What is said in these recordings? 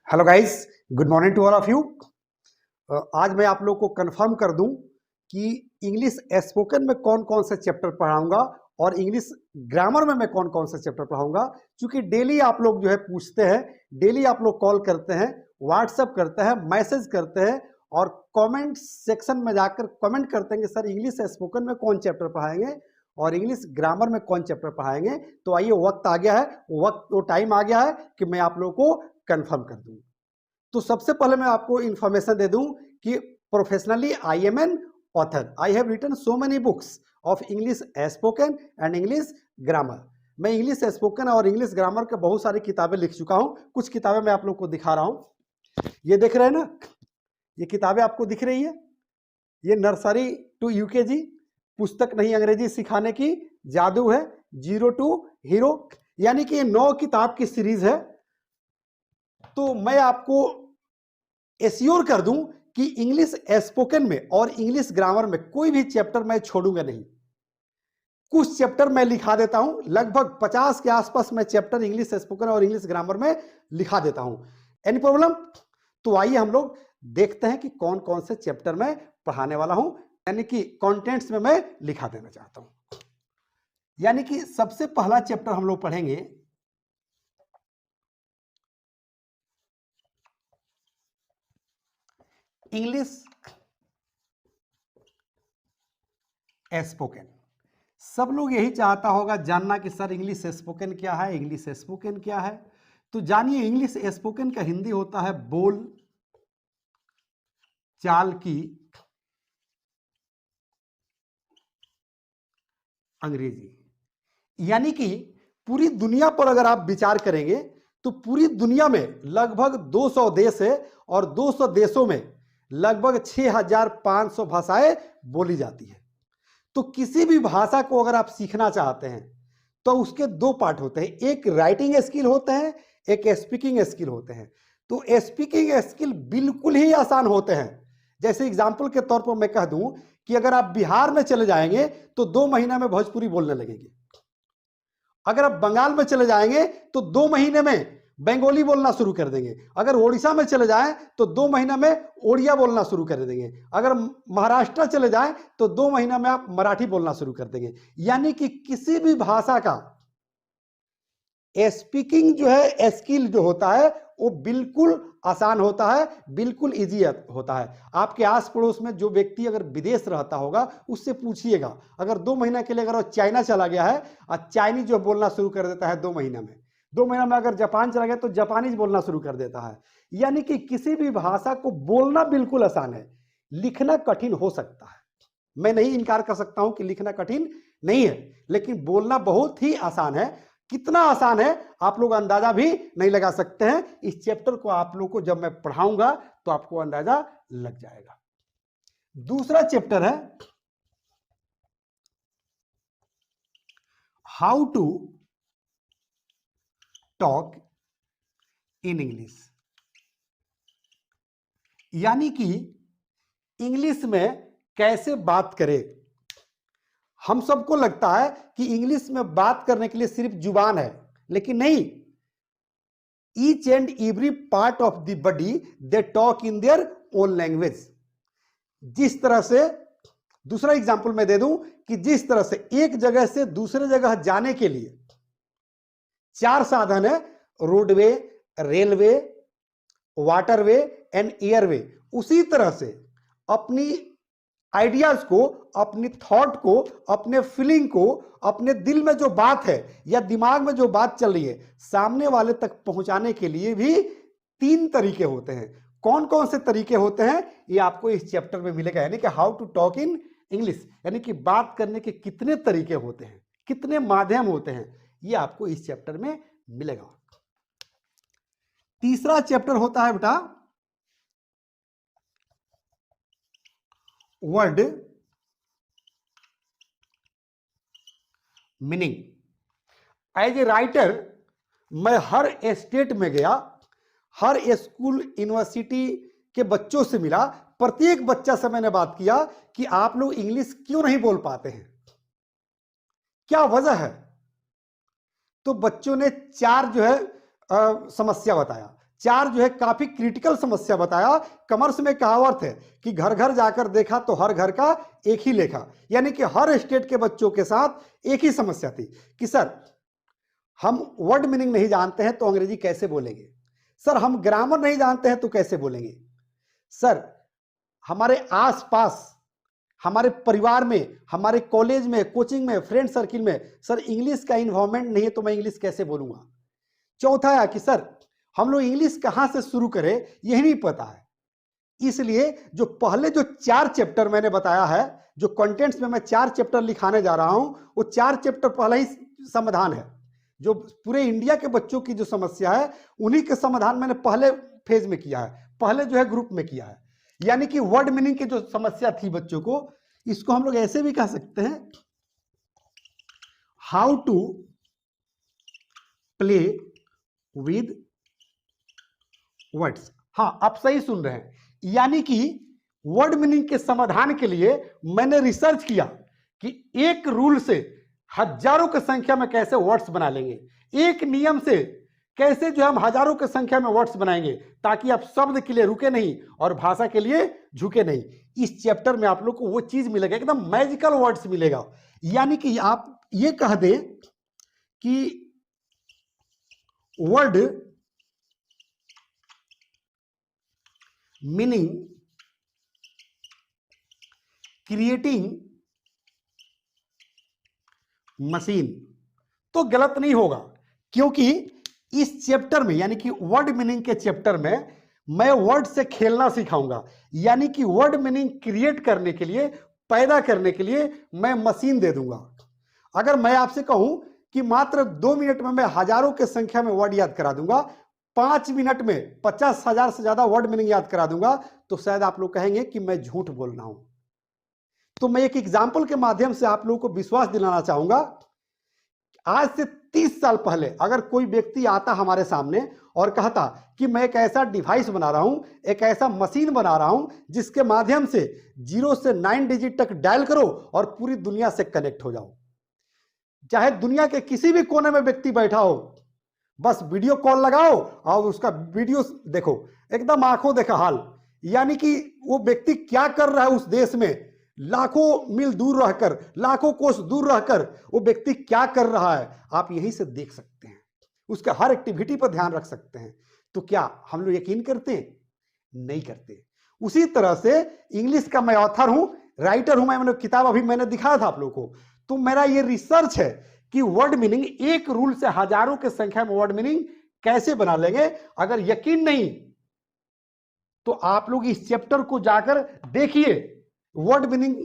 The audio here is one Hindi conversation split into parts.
Hello guys, good morning to all of you. आज मैं आप लोग को कंफर्म कर दूं कि इंग्लिश स्पोकन में कौन कौन से चैप्टर पढ़ाऊंगा और इंग्लिश ग्रामर में मैं कौन कौन से चैप्टर पढ़ाऊंगा। क्योंकि डेली आप लोग जो है पूछते हैं, डेली आप लोग कॉल करते हैं, व्हाट्सएप करते हैं, मैसेज करते हैं और कमेंट सेक्शन में जाकर कमेंट करते हैं कि सर इंग्लिश स्पोकन में कौन चैप्टर पढ़ाएंगे और इंग्लिश ग्रामर में कौन चैप्टर पढ़ाएंगे। तो आइए, वक्त आ गया है, वो टाइम आ गया है कि मैं आप लोग को कंफर्म कर दूं। तो सबसे पहले मैं आपको इंफॉर्मेशन दे दूं कि professionally I am an author. I have written so many books of English spoken and English grammar. मैं इंग्लिश स्पोकन और इंग्लिश ग्रामर के बहुत सारी किताबें लिख चुका हूं। कुछ किताबें मैं आप लोग को दिखा रहा हूं। ये देख रहे हैं ना, ये किताबें आपको दिख रही है। ये नर्सरी टू यूकेजी, पुस्तक नहीं अंग्रेजी सिखाने की, जादू है, जीरो टू हीरो, यानी कि ये 9 किताब की सीरीज है। तो मैं आपको एश्योर कर दूं कि इंग्लिश स्पोकन में और इंग्लिश ग्रामर में कोई भी चैप्टर मैं छोड़ूंगा नहीं। कुछ चैप्टर मैं लिखा देता हूं, लगभग 50 के आसपास मैं चैप्टर इंग्लिश स्पोकन और इंग्लिश ग्रामर में लिखा देता हूं। Any problem? तो आइए हम लोग देखते हैं कि कौन कौन से चैप्टर मैं पढ़ाने वाला हूं, यानी कि कंटेंट्स में मैं लिखा देना चाहता हूं। यानी कि सबसे पहला चैप्टर हम लोग पढ़ेंगे इंग्लिश स्पोकन। सब लोग यही चाहता होगा जानना कि सर इंग्लिश स्पोकन क्या है, इंग्लिश स्पोकन क्या है। तो जानिए, इंग्लिश स्पोकन का हिंदी होता है बोल चाल की अंग्रेजी। यानी कि पूरी दुनिया पर अगर आप विचार करेंगे तो पूरी दुनिया में लगभग 200 देश है और 200 देशों में लगभग 6500 भाषाएं बोली जाती है। तो किसी भी भाषा को अगर आप सीखना चाहते हैं तो उसके 2 पार्ट होते हैं, एक राइटिंग स्किल होते हैं, एक स्पीकिंग स्किल होते हैं। तो स्पीकिंग स्किल बिल्कुल ही आसान होते हैं। जैसे एग्जाम्पल के तौर पर मैं कह दूं कि अगर आप बिहार में चले जाएंगे तो 2 महीना में भोजपुरी बोलने लगेंगे। अगर आप बंगाल में चले जाएंगे तो 2 महीने में बंगाली बोलना शुरू कर देंगे। अगर ओडिशा में चले जाएं तो 2 महीना में ओडिया बोलना शुरू कर देंगे। अगर महाराष्ट्र चले जाएं तो 2 महीना में आप मराठी बोलना शुरू कर देंगे। यानी कि किसी भी भाषा का स्पीकिंग जो है स्किल जो होता है वो बिल्कुल आसान होता है, बिल्कुल इजी होता है। आपके आस पड़ोस में जो व्यक्ति अगर विदेश रहता होगा उससे पूछिएगा, अगर 2 महीना के लिए अगर वो चाइना चला गया है और चाइनीज जो बोलना शुरू कर देता है 2 महीना में, 2 महीना में अगर जापान चला गया तो जापानीज बोलना शुरू कर देता है। यानी कि किसी भी भाषा को बोलना बिल्कुल आसान है, लिखना कठिन हो सकता है। मैं नहीं इनकार कर सकता हूं कि लिखना कठिन नहीं है, लेकिन बोलना बहुत ही आसान है। कितना आसान है आप लोग अंदाजा भी नहीं लगा सकते हैं। इस चैप्टर को आप लोग को जब मैं पढ़ाऊंगा तो आपको अंदाजा लग जाएगा। दूसरा चैप्टर है how to talk in English. यानी कि इंग्लिश में कैसे बात करें। हम सबको लगता है कि इंग्लिश में बात करने के लिए सिर्फ जुबान है, लेकिन नहीं। Each and every part of the body they talk in their own language. जिस तरह से, दूसरा एग्जांपल मैं दे दूं कि जिस तरह से एक जगह से दूसरे जगह जाने के लिए 4 साधन है, roadway, railway, waterway and airway, उसी तरह से अपनी आइडियाज को, अपनी थॉट को, अपने फीलिंग को, अपने दिल में जो बात है या दिमाग में जो बात चल रही है सामने वाले तक पहुंचाने के लिए भी 3 तरीके होते हैं। कौन कौन से तरीके होते हैं ये आपको इस चैप्टर में मिलेगा। यानी कि how to talk in English, यानी कि बात करने के कितने तरीके होते हैं, कितने माध्यम होते हैं, ये आपको इस चैप्टर में मिलेगा। तीसरा चैप्टर होता है बेटा word meaning. As a writer मैं हर स्टेट में गया, हर स्कूल यूनिवर्सिटी के बच्चों से मिला, प्रत्येक बच्चा से मैंने बात किया कि आप लोग इंग्लिश क्यों नहीं बोल पाते हैं, क्या वजह है। तो बच्चों ने 4 जो है समस्या बताया। चार जो है काफी क्रिटिकल समस्या बताया। कॉमर्स में कहावत है कि घर घर जाकर देखा तो हर घर का एक ही लेखा, यानी कि हर स्टेट के बच्चों के साथ एक ही समस्या थी कि सर हम वर्ड मीनिंग नहीं जानते हैं तो अंग्रेजी कैसे बोलेंगे, सर हम ग्रामर नहीं जानते हैं तो कैसे बोलेंगे, सर हमारे आसपास, हमारे परिवार में, हमारे कॉलेज में, कोचिंग में, फ्रेंड सर्किल में सर इंग्लिश का इन्वॉल्वमेंट नहीं है तो मैं इंग्लिश कैसे बोलूंगा। चौथा है कि सर हम लोग इंग्लिश कहां से शुरू करें यही नहीं पता है, इसलिए जो पहले जो 4 चैप्टर मैंने बताया है, जो कंटेंट्स में मैं 4 चैप्टर लिखाने जा रहा हूं, वो 4 चैप्टर पहले ही समाधान है। जो पूरे इंडिया के बच्चों की जो समस्या है उन्हीं के समाधान मैंने पहले फेज में किया है, पहले जो है ग्रुप में किया है। यानी कि वर्ड मीनिंग की जो समस्या थी बच्चों को, इसको हम लोग ऐसे भी कह सकते हैं, how to play with words. हाँ, आप सही सुन रहे हैं, यानी कि वर्ड मीनिंग के समाधान के लिए मैंने रिसर्च किया कि एक रूल से हजारों की संख्या में कैसे वर्ड्स बना लेंगे, एक नियम से कैसे जो हम हजारों की संख्या में वर्ड्स बनाएंगे ताकि आप शब्द के लिए रुके नहीं और भाषा के लिए झुके नहीं। इस चैप्टर में आप लोग को वो चीज मिलेगा, एकदम मैजिकल वर्ड्स मिलेगा। यानी कि आप ये कह दें कि वर्ड मीनिंग क्रिएटिंग मशीन, तो गलत नहीं होगा, क्योंकि इस चैप्टर में यानी कि वर्ड मीनिंग के चैप्टर में मैं वर्ड से खेलना सिखाऊंगा। यानी कि वर्ड मीनिंग क्रिएट करने के लिए, पैदा करने के लिए मैं मशीन दे दूंगा। अगर मैं आपसे कहूं कि मात्र 2 मिनट में मैं हजारों की संख्या में वर्ड याद करा दूंगा, 5 मिनट में 50,000 से ज्यादा वर्ड मीनिंग याद करा दूंगा, तो शायद आप लोग कहेंगे कि मैं झूठ बोल रहा हूं। तो मैं एक एग्जाम्पल के माध्यम से आप लोगों को विश्वास दिलाना चाहूंगा। आज से 30 साल पहले अगर कोई व्यक्ति आता हमारे सामने और कहता कि मैं एक ऐसा डिवाइस बना रहा हूं, एक ऐसा मशीन बना रहा हूं जिसके माध्यम से 0 से 9 डिजिट तक डायल करो और पूरी दुनिया से कनेक्ट हो जाओ, चाहे दुनिया के किसी भी कोने में व्यक्ति बैठा हो, बस वीडियो कॉल लगाओ और उसका वीडियो देखो, एकदम आंखों देखा हाल। यानी कि वो व्यक्ति क्या कर रहा है उस देश में, लाखों मील दूर रहकर, लाखों कोस दूर रहकर वो व्यक्ति क्या कर रहा है, आप यहीं से देख सकते हैं, उसका हर एक्टिविटी पर ध्यान रख सकते हैं। तो क्या हम लोग यकीन करते हैं? नहीं करते। उसी तरह से इंग्लिश का मैं ऑथर हूं, राइटर हूं, मैंने किताब अभी मैंने दिखाया था आप लोगों को। तो मेरा ये रिसर्च है कि वर्ड मीनिंग, एक रूल से हजारों की संख्या में वर्ड मीनिंग कैसे बना लेंगे। अगर यकीन नहीं तो आप लोग इस चैप्टर को जाकर देखिए, वर्ड मीनिंग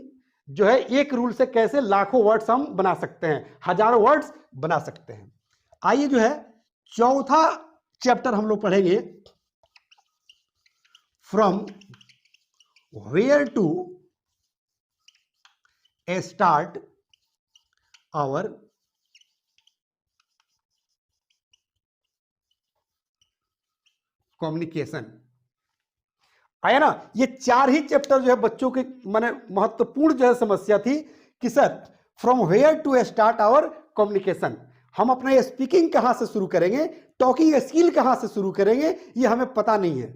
जो है एक रूल से कैसे लाखों वर्ड्स हम बना सकते हैं, हजारों वर्ड्स बना सकते हैं। आइए जो है चौथा चैप्टर हम लोग पढ़ेंगे, from where to start our communication. आया ना, ये 4 ही चैप्टर जो है बच्चों के माने महत्वपूर्ण जो है समस्या थी कि sir from where to start our communication, हम अपने स्पीकिंग कहां से शुरू करेंगे, टॉकिंग स्किल कहां से शुरू करेंगे, ये हमें पता नहीं है।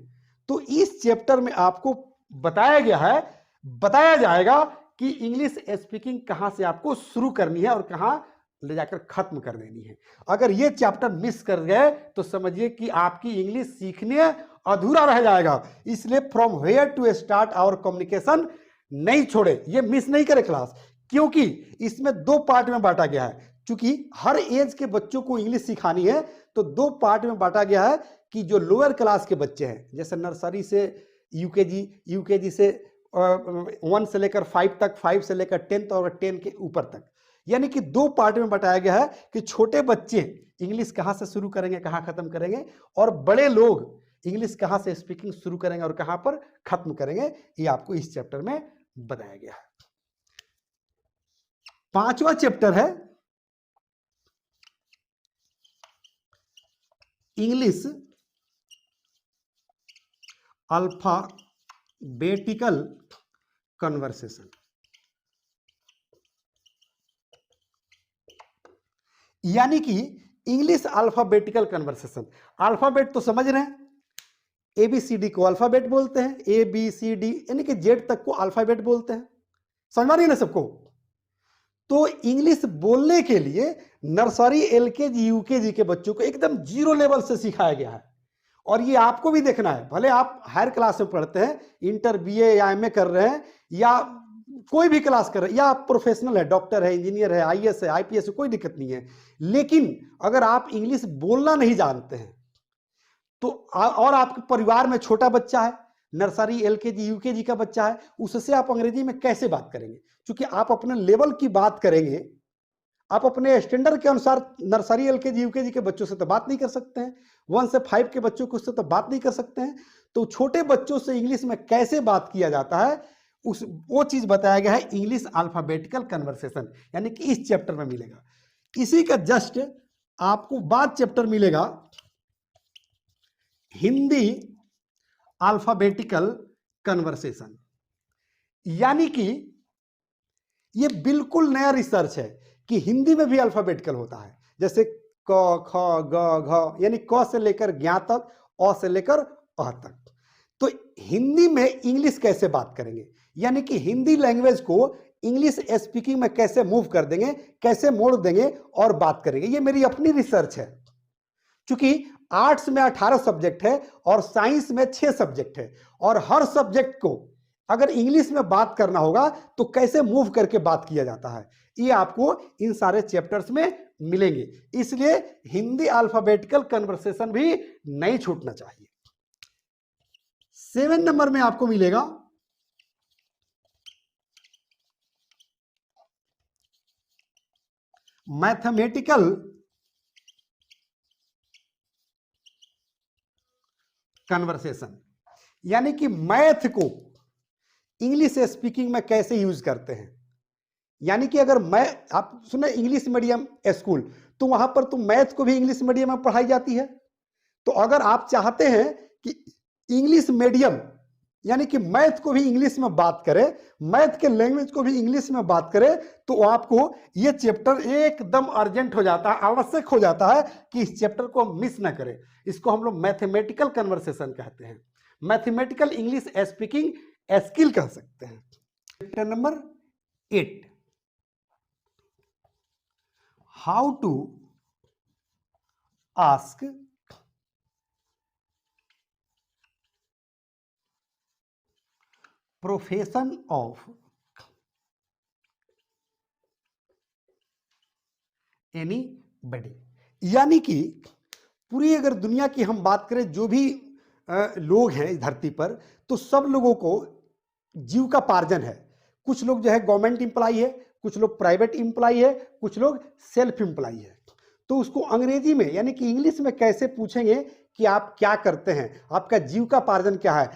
तो इस चैप्टर में आपको बताया गया है, बताया जाएगा कि इंग्लिश स्पीकिंग कहां से आपको शुरू करनी है और कहां ले जाकर खत्म कर देनी है। अगर ये चैप्टर मिस कर गए तो समझिए कि आपकी इंग्लिश सीखने अधूरा रह जाएगा। इसलिए from where to start our communication नहीं छोड़े, ये मिस नहीं करे क्लास, क्योंकि इसमें 2 पार्ट में बांटा गया है। क्योंकि हर एज के बच्चों को इंग्लिश सिखानी है तो 2 पार्ट में बांटा गया है कि जो लोअर क्लास के बच्चे हैं, जैसे नर्सरी से यूकेजी से 1 से लेकर 5 तक, 5 से लेकर 10 और 10 के ऊपर तक, यानी कि 2 पार्ट में बताया गया है कि छोटे बच्चे इंग्लिश कहां से शुरू करेंगे, कहां खत्म करेंगे, और बड़े लोग इंग्लिश कहां से स्पीकिंग शुरू करेंगे और कहां पर खत्म करेंगे, ये आपको इस चैप्टर में बताया गया है। 5वां चैप्टर है इंग्लिश अल्फाबेटिकल कन्वर्सेशन। यानी कि इंग्लिश अल्फाबेटिकल कन्वर्सेशन, अल्फाबेट तो समझ रहे हैं, ABCD को अल्फाबेट बोलते हैं, ABCD यानी कि जेड तक को अल्फाबेट बोलते हैं। समझ आ रही है ना सबको? तो इंग्लिश बोलने के लिए नर्सरी, LKG, UKG के बच्चों को एकदम जीरो लेवल से सिखाया गया है। और ये आपको भी देखना है, भले आप हायर क्लास में पढ़ते हैं, इंटर, BA या MA कर रहे हैं, या कोई भी क्लास कर रहे हैं, या आप प्रोफेशनल है, डॉक्टर है, इंजीनियर है, IAS है, IPS है, कोई दिक्कत नहीं है। लेकिन अगर आप इंग्लिश बोलना नहीं जानते हैं तो और आपके परिवार में छोटा बच्चा है, नर्सरी, LKG, UKG का बच्चा है, उससे आप अंग्रेजी में कैसे बात करेंगे? क्योंकि आप अपने लेवल की बात करेंगे, आप अपने स्टैंडर्ड के अनुसार नर्सरी, LKG, UKG के बच्चों से तो बात नहीं कर सकते हैं, 1 से 5 के बच्चों को उससे तो बात नहीं कर सकते हैं। तो छोटे बच्चों से इंग्लिश में कैसे बात किया जाता है, वो चीज बताया गया है इंग्लिश अल्फाबेटिकल कन्वर्सेशन, यानी कि इस चैप्टर में मिलेगा। इसी का जस्ट आपको बाद चैप्टर मिलेगा हिंदी अल्फाबेटिकल कन्वर्सेशन, यानी कि ये बिल्कुल नया रिसर्च है कि हिंदी में भी अल्फाबेटिकल होता है। जैसे क, ख, ग, घ, यानी क से लेकर ज्ञ तक, अ से लेकर अ तक। तो हिंदी में इंग्लिश कैसे बात करेंगे, यानी कि हिंदी लैंग्वेज को इंग्लिश स्पीकिंग में कैसे मूव कर देंगे, कैसे मोड़ देंगे और बात करेंगे। ये मेरी अपनी रिसर्च है। क्योंकि आर्ट्स में 18 सब्जेक्ट है और साइंस में 6 सब्जेक्ट है, और हर सब्जेक्ट को अगर इंग्लिश में बात करना होगा तो कैसे मूव करके बात किया जाता है, ये आपको इन सारे चैप्टर्स में मिलेंगे। इसलिए हिंदी अल्फाबेटिकल कन्वर्सेशन भी नहीं छूटना चाहिए। 7 नंबर में आपको मिलेगा मैथमेटिकल कन्वर्सेशन, यानी कि मैथ को इंग्लिश स्पीकिंग में कैसे यूज करते हैं। यानी कि अगर मैं, आप सुने इंग्लिश मीडियम स्कूल, तो वहां पर तो मैथ को भी इंग्लिश मीडियम में पढ़ाई जाती है। तो अगर आप चाहते हैं कि इंग्लिश मीडियम यानी कि मैथ को भी इंग्लिश में बात करें, मैथ के लैंग्वेज को भी इंग्लिश में बात करें, तो आपको ये चैप्टर एकदम अर्जेंट हो जाता है, आवश्यक हो जाता है कि इस चैप्टर को मिस ना करें। इसको हम लोग मैथमेटिकल कन्वर्सेशन कहते हैं, मैथमेटिकल इंग्लिश स्पीकिंग स्किल कह सकते हैं। Chapter number 8, how to ask profession of anybody, यानी कि पूरी अगर दुनिया की हम बात करें, जो भी लोग हैं इस धरती पर, तो सब लोगों को जीविकापार्जन है। कुछ लोग जो है गवर्नमेंट एम्प्लॉय है, कुछ लोग प्राइवेट एम्प्लॉय है, कुछ लोग सेल्फ एम्प्लॉय है। तो उसको अंग्रेजी में यानी कि इंग्लिश में कैसे पूछेंगे कि आप क्या करते हैं, आपका जीविकापार्जन क्या है,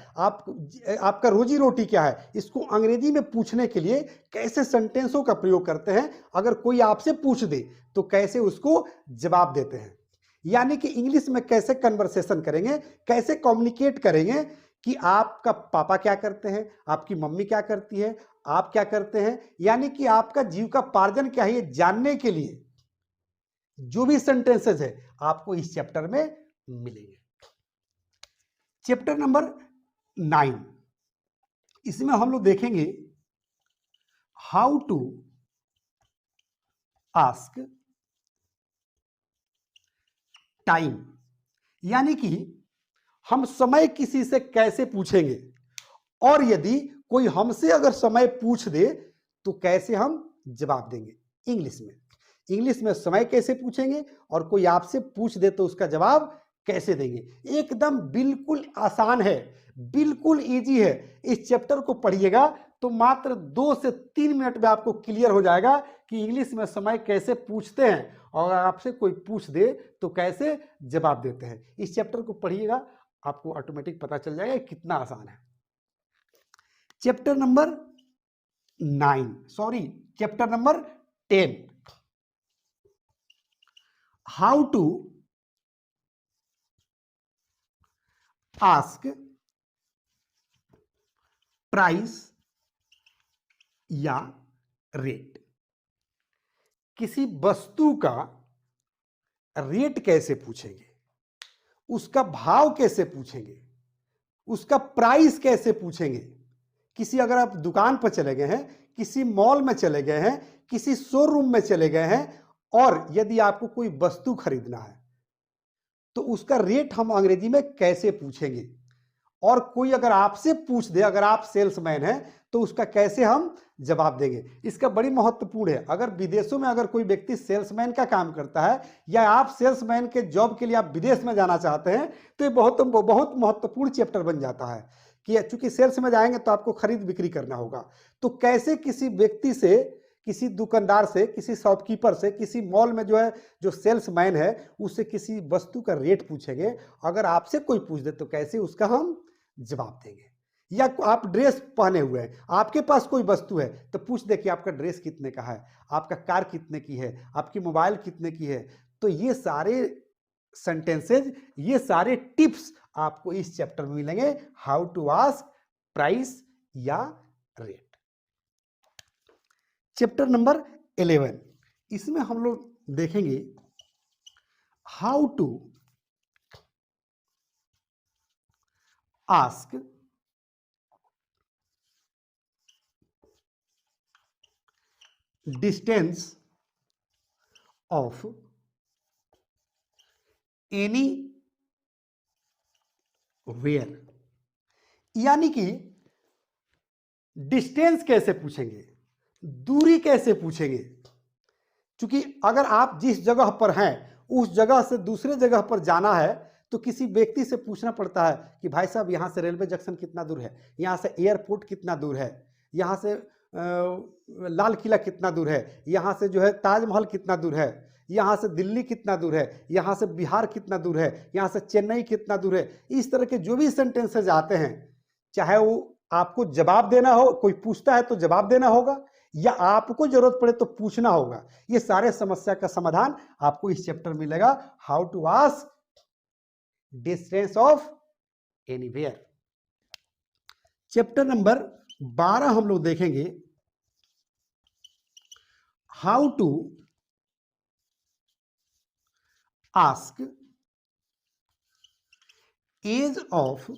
आपका रोजी रोटी क्या है, इसको अंग्रेजी में पूछने के लिए कैसे सेंटेंसों का प्रयोग करते हैं, अगर कोई आपसे पूछ दे तो कैसे उसको जवाब देते हैं। यानी कि इंग्लिश में कैसे कन्वर्सेशन करेंगे, कैसे कम्युनिकेट करेंगे कि आपका पापा क्या करते हैं, आपकी मम्मी क्या करती है, आप क्या करते हैं, यानी कि आपका जीविकापार्जन क्या है, ये जानने के लिए जो भी सेंटेंसेस है आपको इस चैप्टर में मिलेंगे। चैप्टर नंबर 9, इसमें हम लोग देखेंगे हाउ टू आस्क टाइम, यानी कि हम समय किसी से कैसे पूछेंगे, और यदि कोई हमसे अगर समय पूछ दे तो कैसे हम जवाब देंगे इंग्लिश में। इंग्लिश में समय कैसे पूछेंगे और कोई आपसे पूछ दे तो उसका जवाब कैसे देंगे। एकदम बिल्कुल आसान है, बिल्कुल इजी है। इस चैप्टर को पढ़िएगा तो मात्र 2 से 3 मिनट में आपको क्लियर हो जाएगा कि इंग्लिश में समय कैसे पूछते हैं और आपसे कोई पूछ दे तो कैसे जवाब देते हैं। इस चैप्टर को पढ़िएगा, आपको ऑटोमेटिक पता चल जाएगा कितना आसान है। Chapter number 10, how to ask price या रेट, किसी वस्तु का रेट कैसे पूछेंगे, उसका भाव कैसे पूछेंगे, उसका प्राइस कैसे पूछेंगे। किसी अगर आप दुकान पर चले गए हैं, किसी मॉल में चले गए हैं, किसी शोरूम में चले गए हैं और यदि आपको कोई वस्तु खरीदना है तो उसका रेट हम अंग्रेजी में कैसे पूछेंगे। और कोई अगर आपसे पूछ दे, अगर आप सेल्समैन हैं तो उसका कैसे हम जवाब देंगे। इसका बड़ी महत्वपूर्ण है। अगर विदेशों में अगर कोई व्यक्ति सेल्समैन का काम करता है या आप सेल्समैन के जॉब के लिए आप विदेश में जाना चाहते हैं तो ये बहुत बहुत महत्वपूर्ण चैप्टर बन जाता है कि चूंकि सेल्स में जाएंगे तो आपको खरीद बिक्री करना होगा। तो कैसे किसी व्यक्ति से, किसी दुकानदार से, किसी शॉपकीपर से, किसी मॉल में जो है जो सेल्समैन है उससे किसी वस्तु का रेट पूछेंगे। अगर आपसे कोई पूछ दे तो कैसे उसका हम जवाब देंगे। या आप ड्रेस पहने हुए हैं, आपके पास कोई वस्तु है तो पूछ दे कि आपका ड्रेस कितने का है, आपका कार कितने की है, आपकी मोबाइल कितने की है। तो ये सारे सेंटेंसेज, ये सारे टिप्स आपको इस चैप्टर में मिलेंगे, हाउ टू आस्क प्राइस या रेट। चैप्टर नंबर 11, इसमें हम लोग देखेंगे how to ask distance of anywhere. यानी कि डिस्टेंस कैसे पूछेंगे, दूरी कैसे पूछेंगे। क्योंकि अगर आप जिस जगह पर हैं उस जगह से दूसरे जगह पर जाना है तो किसी व्यक्ति से पूछना पड़ता है कि भाई साहब यहाँ से रेलवे जंक्शन कितना दूर है, यहाँ से एयरपोर्ट कितना दूर है, यहाँ से लाल किला कितना दूर है, यहाँ से जो है ताजमहल कितना दूर है, यहाँ से दिल्ली कितना दूर है, यहाँ से बिहार कितना दूर है, यहाँ से चेन्नई कितना दूर है। इस तरह के जो भी सेंटेंसेज आते हैं, चाहे वो आपको जवाब देना हो, कोई पूछता है तो जवाब देना होगा या आपको जरूरत पड़े तो पूछना होगा, ये सारे समस्या का समाधान आपको इस चैप्टर में मिलेगा, how to ask distance of anywhere. Chapter number 12 हम लोग देखेंगे how to ask age of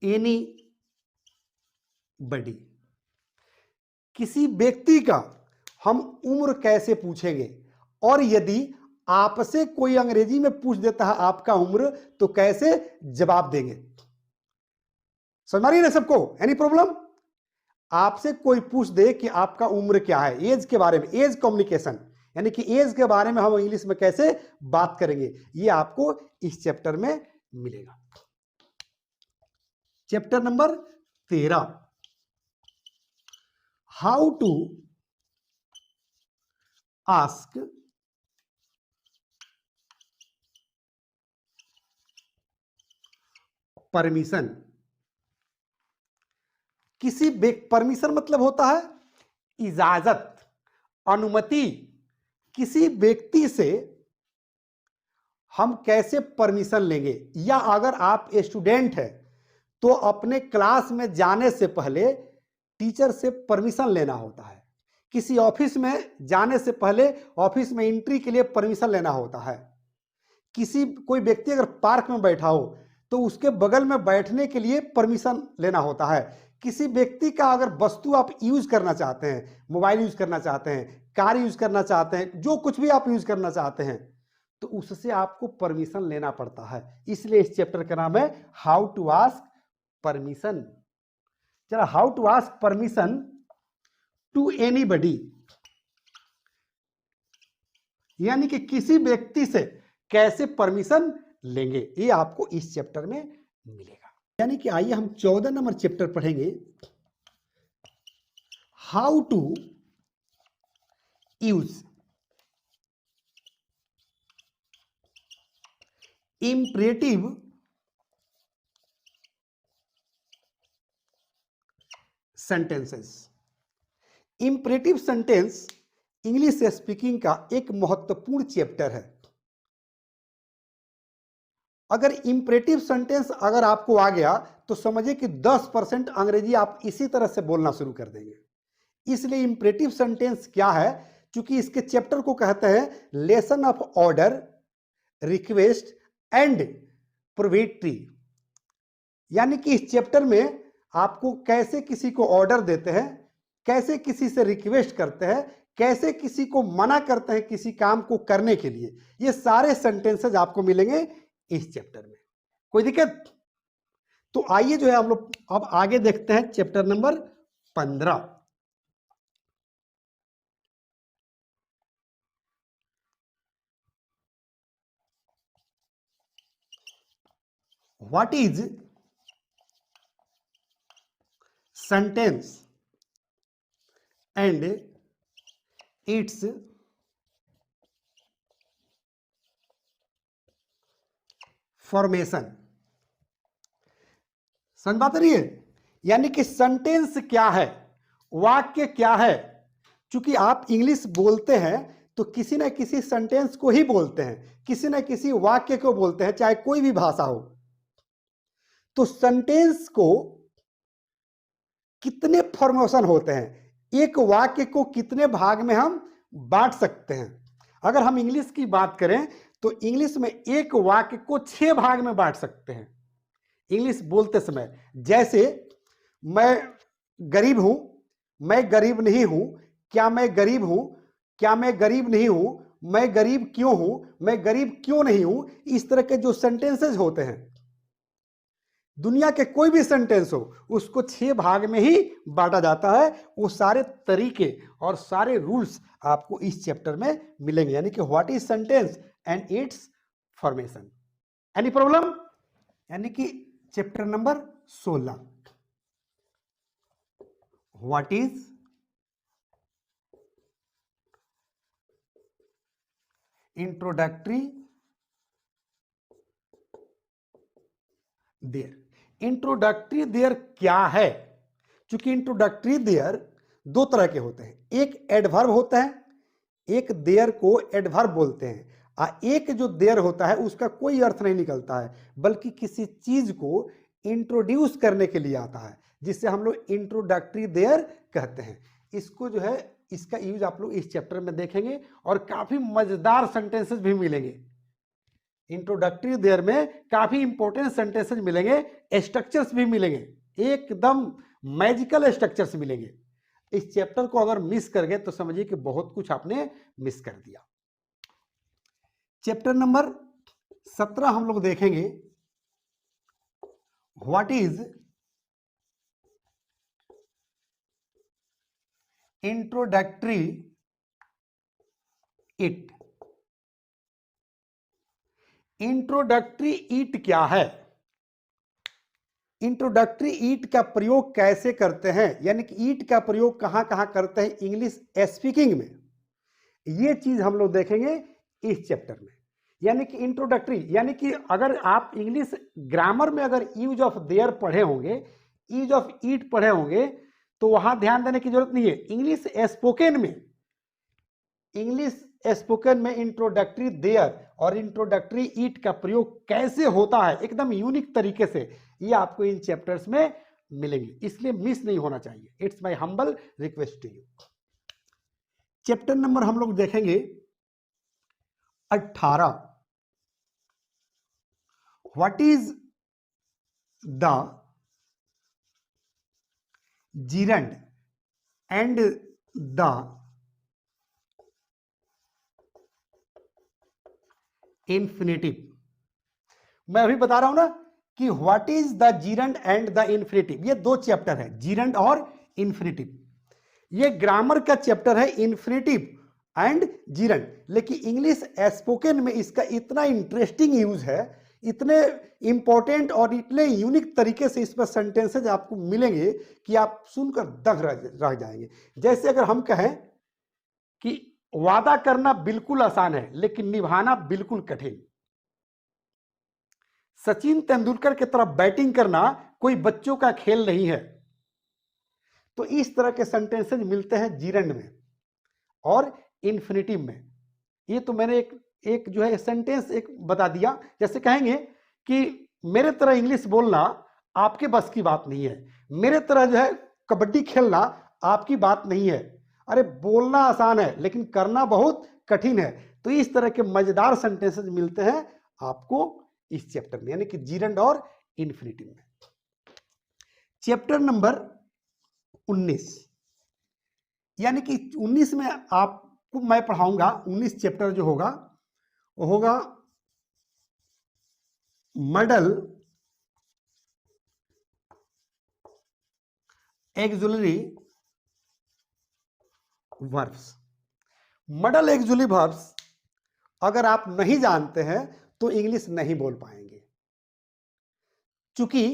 anybody. किसी व्यक्ति का हम उम्र कैसे पूछेंगे, और यदि आपसे कोई अंग्रेजी में पूछ देता है आपका उम्र तो कैसे जवाब देंगे। समझ आ रही है ना सबको, एनी प्रॉब्लम। आपसे कोई पूछ दे कि आपका उम्र क्या है, एज के बारे में, एज कम्युनिकेशन यानी कि एज के बारे में हम इंग्लिश में कैसे बात करेंगे, ये आपको इस चैप्टर में मिलेगा। Chapter number 13, how to ask permission. किसी परमिशन मतलब होता है इजाजत, अनुमति। किसी व्यक्ति से हम कैसे परमिशन लेंगे, या अगर आप स्टूडेंट हैं तो अपने क्लास में जाने से पहले टीचर से परमिशन लेना होता है। किसी ऑफिस में जाने से पहले ऑफिस में एंट्री के लिए परमिशन लेना होता है। कोई व्यक्ति अगर पार्क में बैठा हो तो उसके बगल में बैठने के लिए परमिशन लेना होता है। किसी व्यक्ति का अगर वस्तु आप यूज करना चाहते हैं, मोबाइल यूज करना चाहते हैं, कार यूज करना चाहते हैं, जो कुछ भी आप यूज करना चाहते हैं तो उससे आपको परमिशन लेना पड़ता है। इसलिए इस चैप्टर का नाम है हाउ टू आस्क परमिशन। चला, how to ask permission to anybody, यानी कि किसी व्यक्ति से कैसे परमिशन लेंगे, ये आपको इस चैप्टर में मिलेगा। यानी कि आइए हम 14 नंबर चैप्टर पढ़ेंगे, how to use imperative sentences. Imperative sentence English speaking का एक महत्वपूर्ण चैप्टर है। अगर इंपरेटिव सेंटेंस अगर आपको आ गया तो समझिए कि 10% अंग्रेजी आप इसी तरह से बोलना शुरू कर देंगे। इसलिए इंपरेटिव सेंटेंस क्या है, क्योंकि इसके चैप्टर को कहते हैं lesson of order, request and prohibitory, यानी कि इस चैप्टर में आपको कैसे किसी को ऑर्डर देते हैं, कैसे किसी से रिक्वेस्ट करते हैं, कैसे किसी को मना करते हैं किसी काम को करने के लिए, ये सारे सेंटेंसेज आपको मिलेंगे इस चैप्टर में। कोई दिक्कत? तो आइए जो है हम लोग अब आगे देखते हैं chapter number 15। What is sentence and its formation. समझ बात रही है? यानी कि सेंटेंस क्या है, वाक्य क्या है। चूंकि आप इंग्लिश बोलते हैं तो किसी न किसी सेंटेंस को ही बोलते हैं, किसी न किसी वाक्य को बोलते हैं, चाहे कोई भी भाषा हो। तो सेंटेंस को कितने फॉर्मेशन होते हैं, एक वाक्य को कितने भाग में हम बांट सकते हैं। अगर हम इंग्लिश की बात करें तो इंग्लिश में एक वाक्य को 6 भाग में बांट सकते हैं इंग्लिश बोलते समय। जैसे मैं गरीब हूं, मैं गरीब नहीं हूं, क्या मैं गरीब हूं, क्या मैं गरीब नहीं हूं, मैं गरीब क्यों हूं, मैं गरीब क्यों नहीं हूं। इस तरह के जो सेंटेंसेस होते हैं, दुनिया के कोई भी सेंटेंस हो उसको 6 भाग में ही बांटा जाता है। वो सारे तरीके और सारे रूल्स आपको इस चैप्टर में मिलेंगे। यानी कि what is sentence and its formation. Any problem? यानी कि chapter number 16, what is introductory there. Introductory there क्या है? क्योंकि इंट्रोडक्टरी देयर 2 तरह के होते हैं, एक एडवर्ब होता है, एक देयर को एडवर्ब बोलते हैं। एक जो देयर होता है उसका कोई अर्थ नहीं निकलता है, बल्कि किसी चीज को इंट्रोड्यूस करने के लिए आता है, जिससे हम लोग इंट्रोडक्टरी देयर कहते हैं। इसको जो है, इसका यूज आप लोग इस चैप्टर में देखेंगे और काफी मजेदार सेंटेंसेस भी मिलेंगे। इंट्रोडक्टरी देयर में काफी इंपॉर्टेंट सेंटेंसेस मिलेंगे, स्ट्रक्चर्स भी मिलेंगे, एकदम मैजिकल स्ट्रक्चर्स मिलेंगे। इस चैप्टर को अगर मिस कर गए तो समझिए कि बहुत कुछ आपने मिस कर दिया। चैप्टर नंबर 17 हम लोग देखेंगे, what is introductory it. Introductory it क्या है, इंट्रोडक्टरी ईट का प्रयोग कैसे करते हैं, यानी कि ईट का प्रयोग कहां कहां करते हैं इंग्लिश स्पीकिंग में, ये चीज हम लोग देखेंगे इस चैप्टर में। यानी कि इंट्रोडक्टरी, यानी कि अगर आप इंग्लिश ग्रामर में अगर यूज ऑफ देयर पढ़े होंगे, यूज ऑफ ईट पढ़े होंगे, तो वहां ध्यान देने की जरूरत नहीं है। इंग्लिश स्पोकन में, इंग्लिश स्पोकन में इंट्रोडक्टरी देयर और इंट्रोडक्टरी ईट का प्रयोग कैसे होता है एकदम यूनिक तरीके से, ये आपको इन चैप्टर्स में मिलेंगे, इसलिए मिस नहीं होना चाहिए। It's my humble request to you. Chapter number हम लोग देखेंगे 18, what is the gerund and the infinitive. मैं अभी बता रहा हूं ना कि what is the gerund and the infinitive, ये 2 चैप्टर है, जीरंड और इंफिनिटिव। ये ग्रामर का चैप्टर है, इंफिनिटिव एंड जीरंड। लेकिन इंग्लिश स्पोकन में इसका इतना इंटरेस्टिंग यूज है, इतने इंपॉर्टेंट और इतने यूनिक तरीके से इस पर सेंटेंसेज आपको मिलेंगे कि आप सुनकर दंग रह जाएंगे। जैसे अगर हम कहें कि वादा करना बिल्कुल आसान है लेकिन निभाना बिल्कुल कठिन, सचिन तेंदुलकर की तरफ बैटिंग करना कोई बच्चों का खेल नहीं है। तो इस तरह के सेंटेंसेज मिलते हैं जीरंड में और इंफिनिटिव में। ये तो मैंने एक जो है सेंटेंस एक बता दिया। जैसे कहेंगे कि मेरे तरह इंग्लिश बोलना आपके बस की बात नहीं है, मेरे तरह जो है कबड्डी खेलना आपकी बात नहीं है। अरे बोलना आसान है लेकिन करना बहुत कठिन है। तो इस तरह के मजेदार सेंटेंसेस मिलते हैं आपको इस चैप्टर में, यानी कि जीरंड और इन्फिनिटिव में। चैप्टर नंबर 19, यानी कि 19 में आपको मैं पढ़ाऊंगा, 19 चैप्टर जो होगा वो होगा model auxiliary verbs. Model auxiliary verbs अगर आप नहीं जानते हैं तो इंग्लिश नहीं बोल पाएंगे, क्योंकि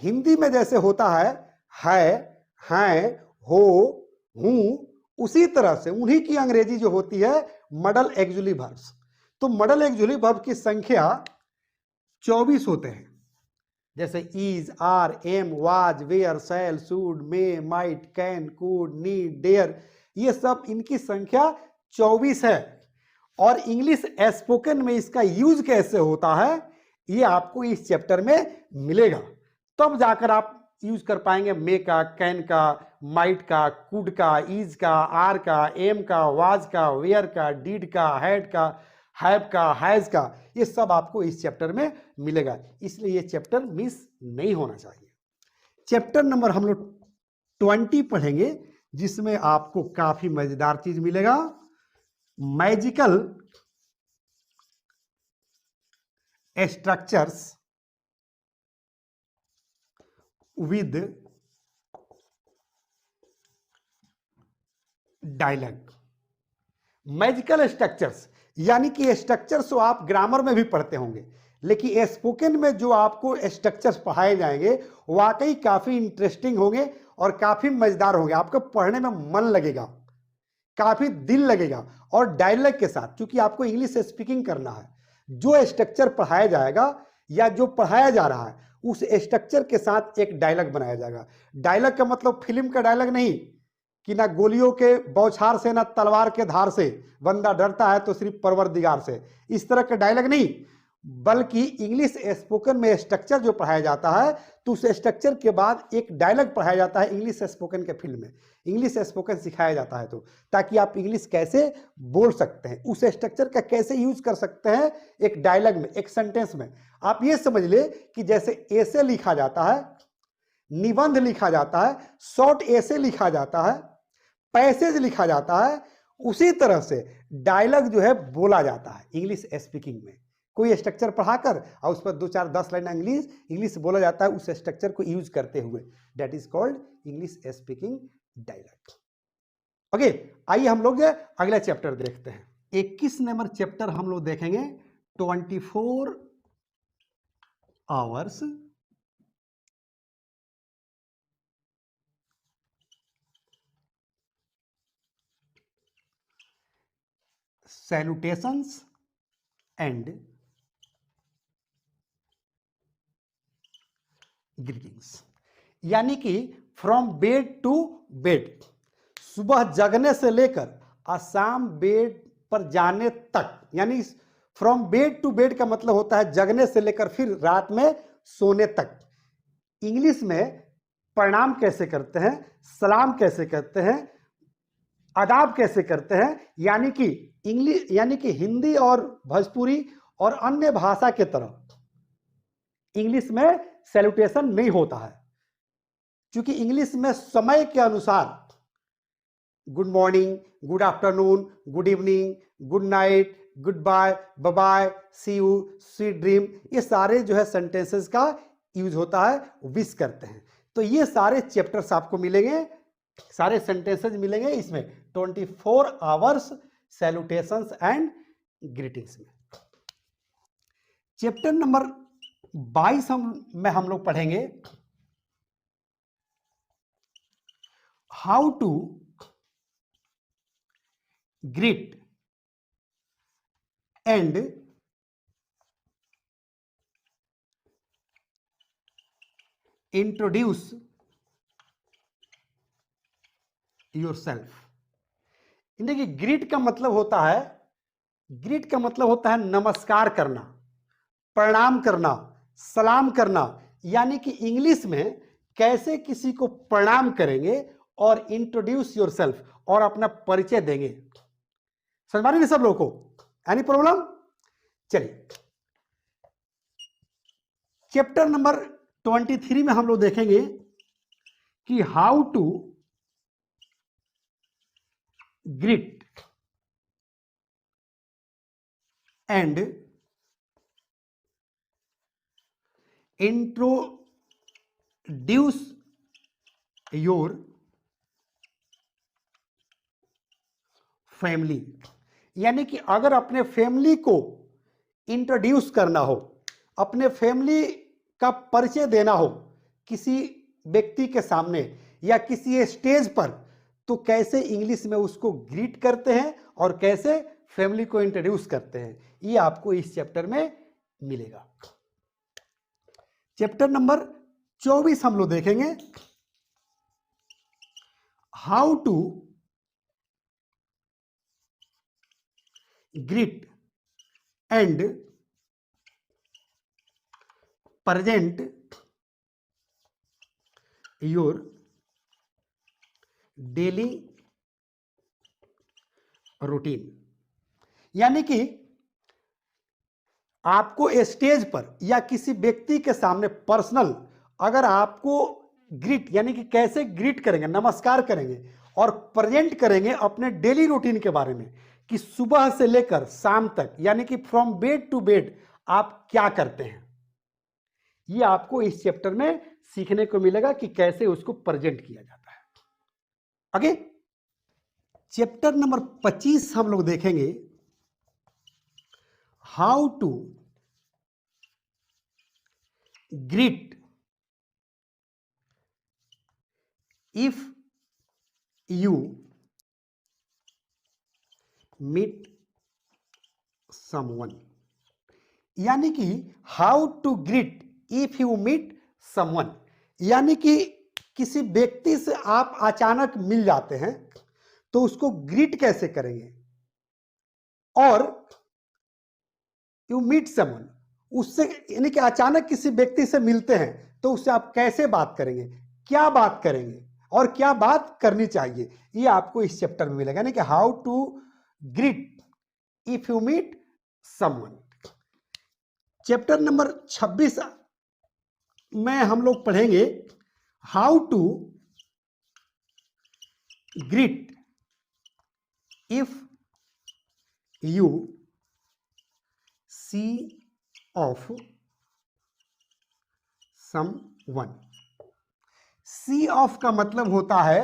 हिंदी में जैसे होता है हैं, हो, हूं, उसी तरह से उन्हीं की अंग्रेजी जो होती है मॉडल एक्सुलरी वर्ब्स। तो मॉडल एक्सुलरी वर्ब की संख्या 24 होते हैं, जैसे is, are, am, was, were, shall, should, may, might, can, could, need, dare, ये सब इनकी संख्या 24 है। और इंग्लिश स्पोकन में इसका यूज कैसे होता है ये आपको इस चैप्टर में मिलेगा, तब जाकर आप यूज कर पाएंगे मे का, कैन का, माइट का, कुड का, इज का, आर का, एम का, वाज का, वेयर का, डीड का, हैड का, हैव का, हैज का, ये सब आपको इस चैप्टर में मिलेगा, इसलिए ये चैप्टर मिस नहीं होना चाहिए। चैप्टर नंबर हम लोग 20 पढ़ेंगे, जिसमें आपको काफी मजेदार चीज मिलेगा, magical structures with dialogue. Magical structures यानी कि स्ट्रक्चर्स तो आप ग्रामर में भी पढ़ते होंगे, लेकिन स्पोकन में जो आपको स्ट्रक्चर्स पढ़ाए जाएंगे वाकई काफी इंटरेस्टिंग होंगे और काफी मजेदार होंगे, आपको पढ़ने में मन लगेगा, काफी दिल लगेगा। और डायलॉग के साथ, क्योंकि आपको इंग्लिश स्पीकिंग करना है, जो स्ट्रक्चर पढ़ाया जाएगा या जो पढ़ाया जा रहा है उस स्ट्रक्चर के साथ एक डायलॉग बनाया जाएगा। डायलॉग का मतलब फिल्म का डायलॉग नहीं कि ना गोलियों के बौछार से ना तलवार के धार से बंदा डरता है तो सिर्फ परवरदिगार से, इस तरह का डायलॉग नहीं, बल्कि इंग्लिश स्पोकन में स्ट्रक्चर जो पढ़ाया जाता है तो उस स्ट्रक्चर के बाद एक डायलॉग पढ़ाया जाता है इंग्लिश स्पोकन के फील्ड में, इंग्लिश स्पोकन सिखाया जाता है, तो ताकि आप इंग्लिश कैसे बोल सकते हैं, उस स्ट्रक्चर का कैसे यूज कर सकते हैं एक डायलॉग में, एक सेंटेंस में। आप ये समझ ले कि जैसे ऐसे लिखा जाता है, निबंध लिखा जाता है, शॉर्ट ऐसे लिखा जाता है, पैसेज लिखा जाता है, उसी तरह से डायलॉग जो है बोला जाता है इंग्लिश स्पीकिंग में। कोई स्ट्रक्चर पढ़ाकर और उस पर 2, 4, 10 लाइन इंग्लिश बोला जाता है उस स्ट्रक्चर को यूज करते हुए, that is called English speaking dialogue. Okay, आइए हम लोग अगला चैप्टर देखते हैं। 21 नंबर चैप्टर हम लोग देखेंगे, 24 आवर्स सैल्यूटेशंस एंड ग्रीटिंग्स। यानी कि फ्रॉम बेड टू बेड, सुबह जगने से लेकर शाम बेड पर जाने तक, यानी फ्रॉम बेड टू बेड का मतलब होता है जगने से लेकर फिर रात में सोने तक। इंग्लिश में प्रणाम कैसे करते हैं, सलाम कैसे करते हैं, आदाब कैसे करते हैं, यानी कि इंग्लिश, यानी कि हिंदी और भोजपुरी और अन्य भाषा के तरह इंग्लिश में सैल्यूटेशन नहीं होता है, क्योंकि इंग्लिश में समय के अनुसार good morning, good afternoon, good evening, good night, good bye, bye bye, see you, sweet dream, ये सारे जो है सेंटेंसेस का यूज होता है, विश करते हैं। तो ये सारे चैप्टर्स आपको मिलेंगे, सारे सेंटेंसेस मिलेंगे इसमें 24 आवर्स सैल्यूटेशंस एंड ग्रीटिंग्स में। चैप्टर नंबर 22 में हम लोग पढ़ेंगे how to greet and introduce yourself. देखिए, ग्रीट का मतलब होता है, ग्रीट का मतलब होता है नमस्कार करना, प्रणाम करना, सलाम करना, यानी कि इंग्लिश में कैसे किसी को प्रणाम करेंगे और इंट्रोड्यूस योरसेल्फ, और अपना परिचय देंगे। समझ पा रहे हैं सब लोगों को? Any problem? चलिए, चैप्टर नंबर 23 में हम लोग देखेंगे कि how to greet and introduce your family. यानी कि अगर अपने फैमिली को इंट्रोड्यूस करना हो, अपने फैमिली का परिचय देना हो किसी व्यक्ति के सामने या किसी स्टेज पर, तो कैसे इंग्लिश में उसको ग्रीट करते हैं और कैसे फैमिली को इंट्रोड्यूस करते हैं, ये आपको इस चैप्टर में मिलेगा। चैप्टर नंबर 24 हम लोग देखेंगे how to greet and present your daily routine. यानी कि आपको स्टेज पर या किसी व्यक्ति के सामने पर्सनल अगर आपको ग्रीट यानी कि कैसे ग्रीट करेंगे, नमस्कार करेंगे और प्रेजेंट करेंगे अपने डेली रूटीन के बारे में कि सुबह से लेकर शाम तक यानी कि फ्रॉम बेड टू बेड आप क्या करते हैं, ये आपको इस चैप्टर में सीखने को मिलेगा कि कैसे उसको प्रेजेंट किया जाता है। आगे चैप्टर नंबर 25 हम लोग देखेंगे how to greet if you meet someone. यानी कि how to greet if you meet someone, यानी कि किसी व्यक्ति से आप अचानक मिल जाते हैं तो उसको ग्रीट कैसे करेंगे, और यू मीट समवन उससे यानी कि अचानक किसी व्यक्ति से मिलते हैं तो उससे आप कैसे बात करेंगे, क्या बात करेंगे और क्या बात करनी चाहिए, ये आपको इस चैप्टर में मिलेगा। यानी कि how to greet if you meet someone. Chapter number 26 में हम लोग पढ़ेंगे how to greet if you see off someone. See off का मतलब होता है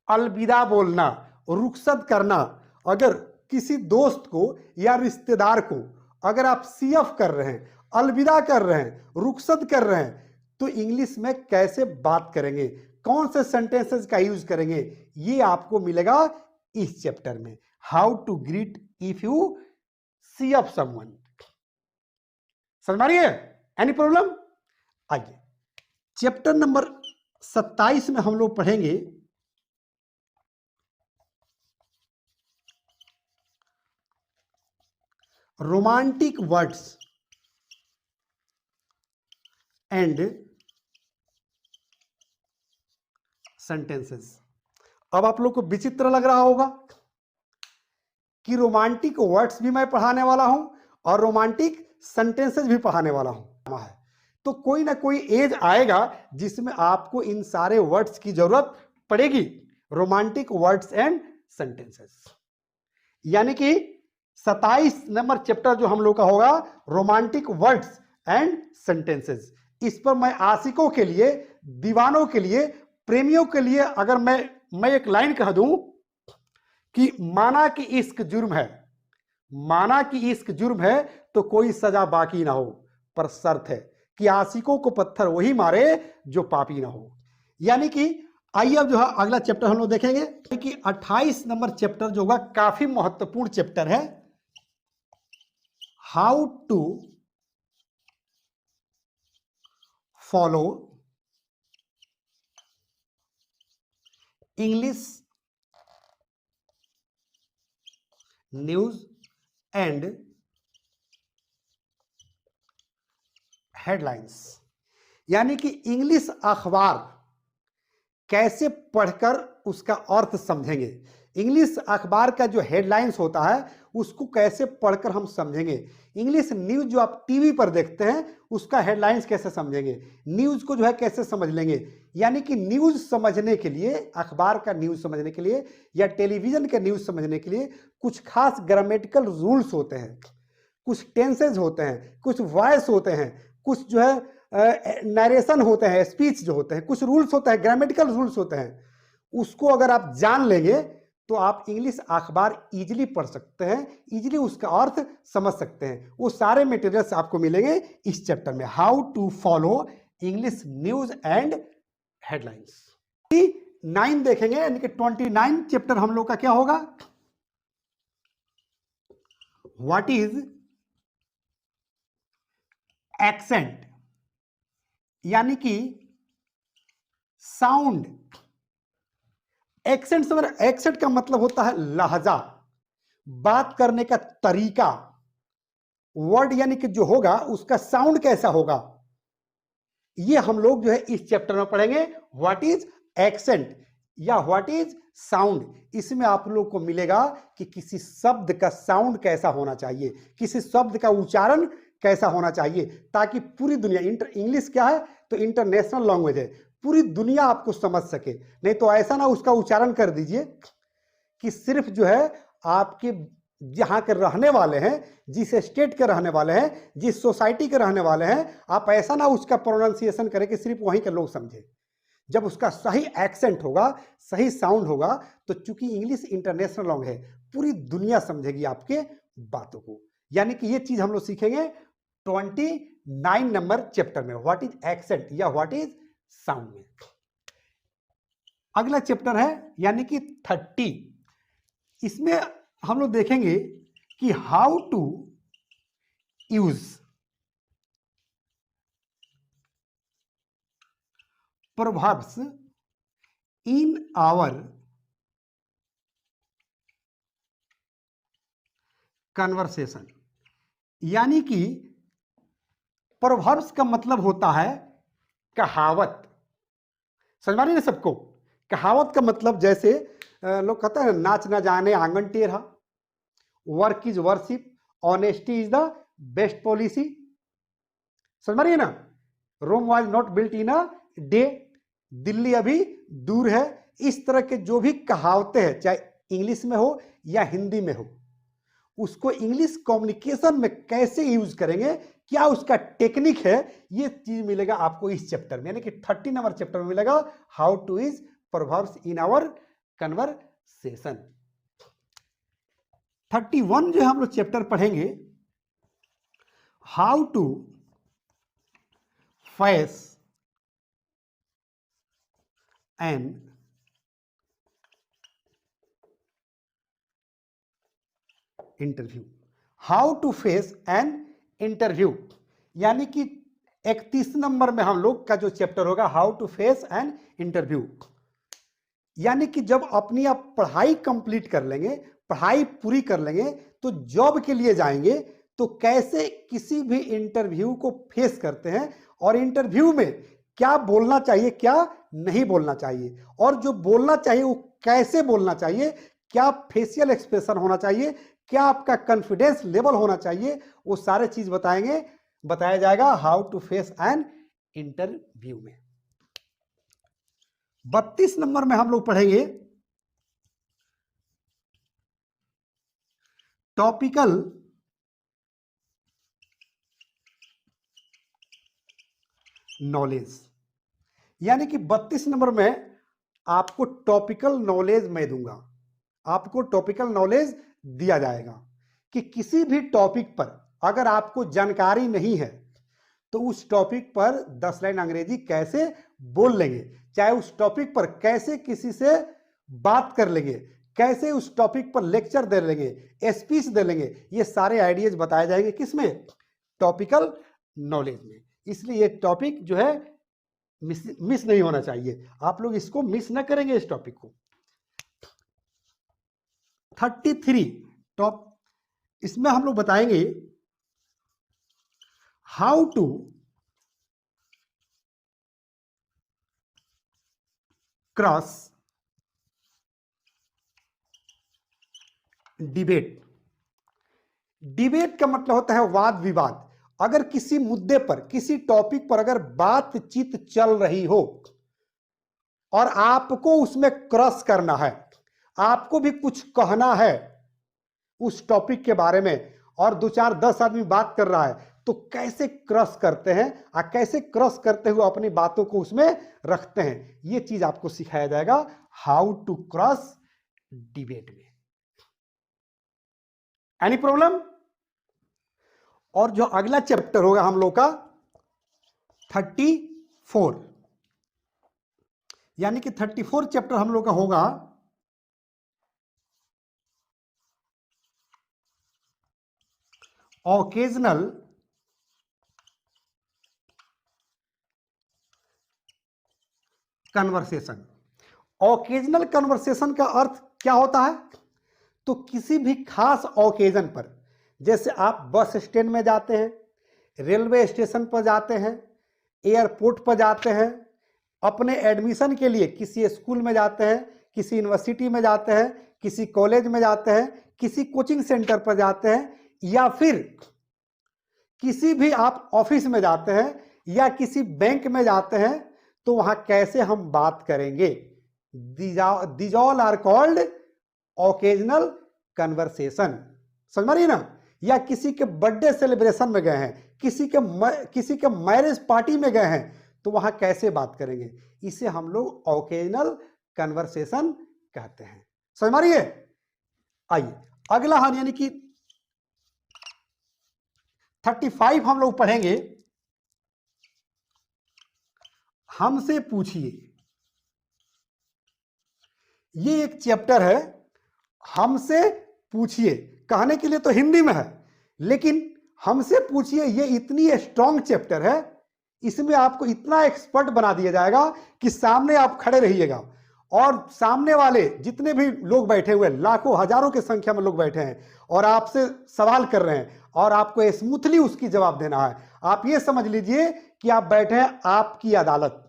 अलविदा बोलना, रुखसत करना। अगर किसी दोस्त को या रिश्तेदार को अगर आप सी ऑफ कर रहे हैं, अलविदा कर रहे हैं, रुखसत कर रहे हैं, तो इंग्लिश में कैसे बात करेंगे, कौन से सेंटेंसेस का यूज करेंगे, ये आपको मिलेगा इस चैप्टर में। How to greet if you see off someone. समझ आ रही है? Any problem? आइए चैप्टर नंबर 27 में हम लोग पढ़ेंगे रोमांटिक वर्ड्स एंड सेंटेंसेस। अब आप लोग को विचित्र लग रहा होगा कि रोमांटिक वर्ड्स भी मैं पढ़ाने वाला हूं और रोमांटिक सेंटेंसेस भी पढ़ाने वाला हूं। तो कोई ना कोई एज आएगा जिसमें आपको इन सारे वर्ड्स की जरूरत पड़ेगी, रोमांटिक वर्ड्स एंड सेंटेंसेस। यानी कि 27 नंबर चैप्टर जो हम लोग का होगा रोमांटिक वर्ड्स एंड सेंटेंसेस। इस पर मैं आशिकों के लिए, दीवानों के लिए, प्रेमियों के लिए अगर मैं एक लाइन कह दूं कि माना कि इश्क जुर्म है, माना कि इश्क जुर्म है तो कोई सजा बाकी ना हो, पर शर्त है कि आशिकों को पत्थर वही मारे जो पापी ना हो। यानी कि आइए अब जो है अगला चैप्टर हम लोग देखेंगे कि 28 नंबर चैप्टर जो होगा काफी महत्वपूर्ण चैप्टर है, how to follow English news and headlines. यानी कि इंग्लिश अखबार कैसे पढ़कर उसका अर्थ समझेंगे। इंग्लिश अखबार का जो हेडलाइंस होता है उसको कैसे पढ़कर हम समझेंगे। इंग्लिश न्यूज जो आप टीवी पर देखते हैं उसका हेडलाइंस कैसे समझेंगे, न्यूज को जो है कैसे समझ लेंगे। यानी कि न्यूज समझने के लिए, अखबार का न्यूज समझने के लिए या टेलीविजन का न्यूज समझने के लिए कुछ खास ग्रामेटिकल रूल्स होते हैं, कुछ टेंसेज होते हैं, कुछ वॉइस होते हैं, कुछ जो है नरेशन होते हैं, स्पीच जो होते हैं, कुछ रूल्स होते हैं, ग्रामेटिकल रूल्स होते हैं। उसको अगर आप जान लेंगे तो आप इंग्लिश अखबार इजीली पढ़ सकते हैं, इजीली उसका अर्थ समझ सकते हैं। वो सारे मटेरियल्स आपको मिलेंगे इस चैप्टर में, how to follow English news and headlines. 9 देखेंगे, यानी कि 29 चैप्टर हम लोग का क्या होगा, व्हाट इज एक्सेंट, यानी कि साउंड। एक्सेंट समझ, एक्सेंट का मतलब होता है लहजा, बात करने का तरीका। वर्ड यानी कि जो होगा उसका साउंड कैसा होगा, ये हम लोग जो है इस चैप्टर में पढ़ेंगे। व्हाट इज एक्सेंट या व्हाट इज साउंड। इसमें आप लोग को मिलेगा कि किसी शब्द का साउंड कैसा होना चाहिए, किसी शब्द का उच्चारण कैसा होना चाहिए, ताकि पूरी दुनिया, इंग्लिश क्या है तो इंटरनेशनल लैंग्वेज है, पूरी दुनिया आपको समझ सके। नहीं तो ऐसा ना उसका उच्चारण कर दीजिए कि सिर्फ जो है आपके जहां के रहने वाले हैं, जिस स्टेट के रहने वाले हैं, जिस सोसाइटी के रहने वाले हैं, आप ऐसा ना उसका प्रोनाउंसिएशन करें कि सिर्फ वहीं के लोग समझे। जब उसका सही एक्सेंट होगा, सही साउंड होगा, तो चूंकि इंग्लिश इंटरनेशनल लैंग्वेज है, पूरी दुनिया समझेगी आपके बातों को। यानी कि ये चीज हम लोग सीखेंगे 29 नंबर चैप्टर में, व्हाट इज एक्सेंट या व्हाट इज साउंड में। अगला चैप्टर है यानी कि 30, इसमें हम लोग देखेंगे कि how to use proverbs in our conversation. यानी कि प्रोवर्ब्स का मतलब होता है कहावत। समझ में आ रही है ना सबको। कहावत का मतलब जैसे लोग कहते हैं नाच ना जाने आंगन टेढ़ा, work is worship, honesty is the best policy. समझ में आ रही है ना। Rome was not built in a day, Delhi अभी दूर है। इस तरह के जो भी कहावतें हैं, चाहे इंग्लिश में हो या हिंदी में हो, उसको इंग्लिश कम्युनिकेशन में कैसे यूज करेंगे, क्या उसका टेक्निक है, ये चीज मिलेगा आपको इस चैप्टर में। यानी कि 30 नंबर चैप्टर में मिलेगा how to use proverbs in our conversation. 31 जो हम लोग चैप्टर पढ़ेंगे, how to face an interview. How to face an interview, यानी कि 31 नंबर में हम लोग का जो चैप्टर होगा how to face an interview. यानी कि जब अपनी आप पढ़ाई कंप्लीट कर लेंगे, पढ़ाई पूरी कर लेंगे, तो जॉब के लिए जाएंगे तो कैसे किसी भी इंटरव्यू को फेस करते हैं, और इंटरव्यू में क्या बोलना चाहिए, क्या नहीं बोलना चाहिए, और जो बोलना चाहिए वो कैसे बोलना चाहिए, क्या फेशियल एक्सप्रेशन होना चाहिए, क्या आपका कॉन्फिडेंस लेवल होना चाहिए, वो सारे चीज बताएंगे, बताया जाएगा how to face an interview में। 32 नंबर में हम लोग पढ़ेंगे टॉपिकल नॉलेज। यानी कि 32 नंबर में आपको टॉपिकल नॉलेज मैं दूंगा, आपको टॉपिकल नॉलेज दिया जाएगा कि किसी भी टॉपिक पर अगर आपको जानकारी नहीं है तो उस टॉपिक पर 10 लाइन अंग्रेजी कैसे बोल लेंगे, चाहे उस टॉपिक पर कैसे किसी से बात कर लेंगे, कैसे उस टॉपिक पर लेक्चर दे लेंगे, स्पीच दे लेंगे, ये सारे आइडियाज बताए जाएंगे किसमें, टॉपिकल नॉलेज में। इसलिए ये टॉपिक जो है मिस नहीं होना चाहिए, आप लोग इसको मिस ना करेंगे इस टॉपिक को। 33 टॉप, इसमें हम लोग बताएंगे how to cross debate. Debate का मतलब होता है वाद विवाद। अगर किसी मुद्दे पर, किसी टॉपिक पर अगर बातचीत चल रही हो और आपको उसमें क्रॉस करना है, आपको भी कुछ कहना है उस टॉपिक के बारे में, और 2 4 10 आदमी बात कर रहा है, तो कैसे क्रॉस करते हैं और कैसे क्रॉस करते हुए अपनी बातों को उसमें रखते हैं, यह चीज आपको सिखाया जाएगा हाउ टू क्रॉस डिबेट में। Any problem? और जो अगला चैप्टर होगा हम लोग का 34, यानी कि 34 चैप्टर हम लोग का होगा ओकेजनल कन्वर्सेशन। ओकेजनल कन्वर्सेशन का अर्थ क्या होता है? तो किसी भी खास ओकेजन पर, जैसे आप बस स्टैंड में जाते हैं, रेलवे स्टेशन पर जाते हैं, एयरपोर्ट पर जाते हैं, अपने एडमिशन के लिए किसी स्कूल में जाते हैं, किसी यूनिवर्सिटी में जाते हैं, किसी कॉलेज में जाते हैं, किसी कोचिंग सेंटर पर जाते हैं, या फिर किसी भी आप ऑफिस में जाते हैं या किसी बैंक में जाते हैं, तो वहां कैसे हम बात करेंगे? These all are called occasional conversation. समझ रही ना? या किसी के बर्थडे सेलिब्रेशन में गए हैं, किसी के मैरिज पार्टी में गए हैं, तो वहां कैसे बात करेंगे? इसे हम लोग ओकेजनल कन्वर्सेशन कहते हैं। समझ रही है? आइए अगला हम यानी कि 35 हम लोग पढ़ेंगे, हमसे पूछिए। ये एक चैप्टर है, हमसे पूछिए। कहने के लिए तो हिंदी में है, लेकिन हमसे पूछिए ये इतनी स्ट्रॉन्ग चैप्टर है, इसमें आपको इतना एक्सपर्ट बना दिया जाएगा कि सामने आप खड़े रहिएगा और सामने वाले जितने भी लोग बैठे हुए, लाखों हजारों की संख्या में लोग बैठे हैं और आपसे सवाल कर रहे हैं और आपको स्मूथली उसकी जवाब देना है। आप ये समझ लीजिए कि आप बैठे हैं आपकी अदालत।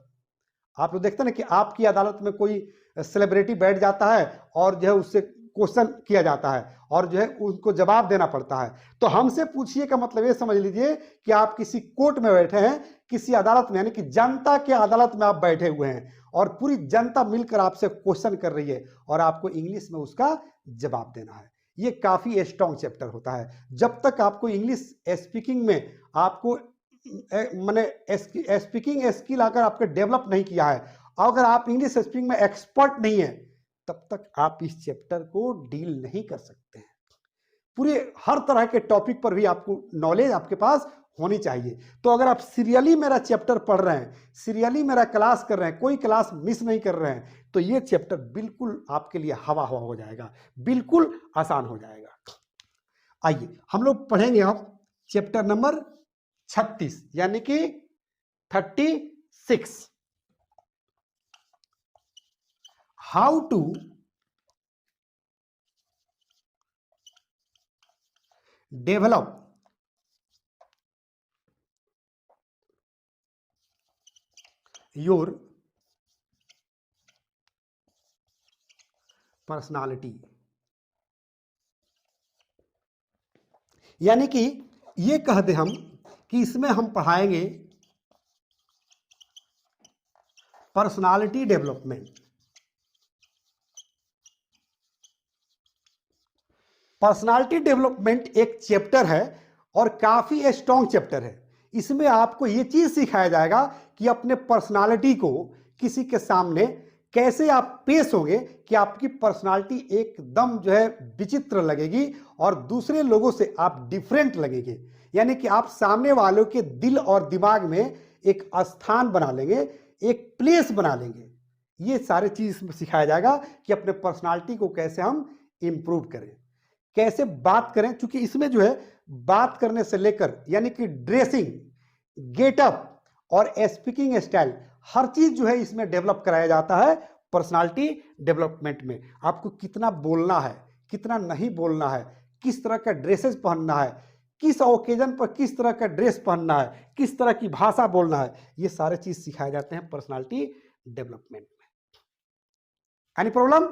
आप लोग देखते हैं ना कि आपकी अदालत में कोई सेलिब्रिटी बैठ जाता है और जो है उससे क्वेश्चन किया जाता है और जो है उनको जवाब देना पड़ता है। तो हमसे पूछिए का मतलब ये समझ लीजिए कि आप किसी कोर्ट में बैठे हैं, किसी अदालत में, यानी कि जनता के अदालत में आप बैठे हुए हैं और पूरी जनता मिलकर आपसे क्वेश्चन कर रही है और आपको इंग्लिश में उसका जवाब देना है। ये काफी स्ट्रॉन्ग चैप्टर होता है। जब तक आपको इंग्लिश स्पीकिंग में आपको मैंने स्पीकिंग स्किल अगर आपके डेवलप नहीं किया है, अगर आप इंग्लिश स्पीकिंग में एक्सपर्ट नहीं है, तब तक आप इस चैप्टर को डील नहीं कर सकते हैं। पूरे हर तरह के टॉपिक पर भी आपको नॉलेज आपके पास होनी चाहिए। तो अगर आप सीरियली मेरा चैप्टर पढ़ रहे हैं, सीरियली मेरा क्लास कर रहे हैं, कोई क्लास मिस नहीं कर रहे हैं, तो ये चैप्टर बिल्कुल आपके लिए हवा हवा हो जाएगा, बिल्कुल आसान हो जाएगा। आइए हम लोग पढ़ेंगे अब चैप्टर नंबर 36 यानी कि 36, how to develop your personality. यानी कि ये कहते हम कि इसमें हम पढ़ाएंगे पर्सनालिटी डेवलपमेंट। पर्सनालिटी डेवलपमेंट एक चैप्टर है और काफी स्ट्रॉन्ग चैप्टर है। इसमें आपको यह चीज सिखाया जाएगा कि अपने पर्सनालिटी को किसी के सामने कैसे आप पेश होंगे कि आपकी पर्सनालिटी एकदम जो है विचित्र लगेगी और दूसरे लोगों से आप डिफरेंट लगेंगे। यानी कि आप सामने वालों के दिल और दिमाग में एक स्थान बना लेंगे, एक प्लेस बना लेंगे। ये सारे चीज सिखाया जाएगा कि अपने पर्सनालिटी को कैसे हम इंप्रूव करें, कैसे बात करें। क्योंकि इसमें जो है बात करने से लेकर यानी कि ड्रेसिंग, गेटअप और स्पीकिंग स्टाइल, हर चीज जो है इसमें डेवलप कराया जाता है। पर्सनालिटी डेवलपमेंट में आपको कितना बोलना है, कितना नहीं बोलना है, किस तरह का ड्रेसेस पहनना है, किस ओकेजन पर किस तरह का ड्रेस पहनना है, किस तरह की भाषा बोलना है, ये सारे चीज सिखाए जाते हैं पर्सनालिटी डेवलपमेंट में। Any problem?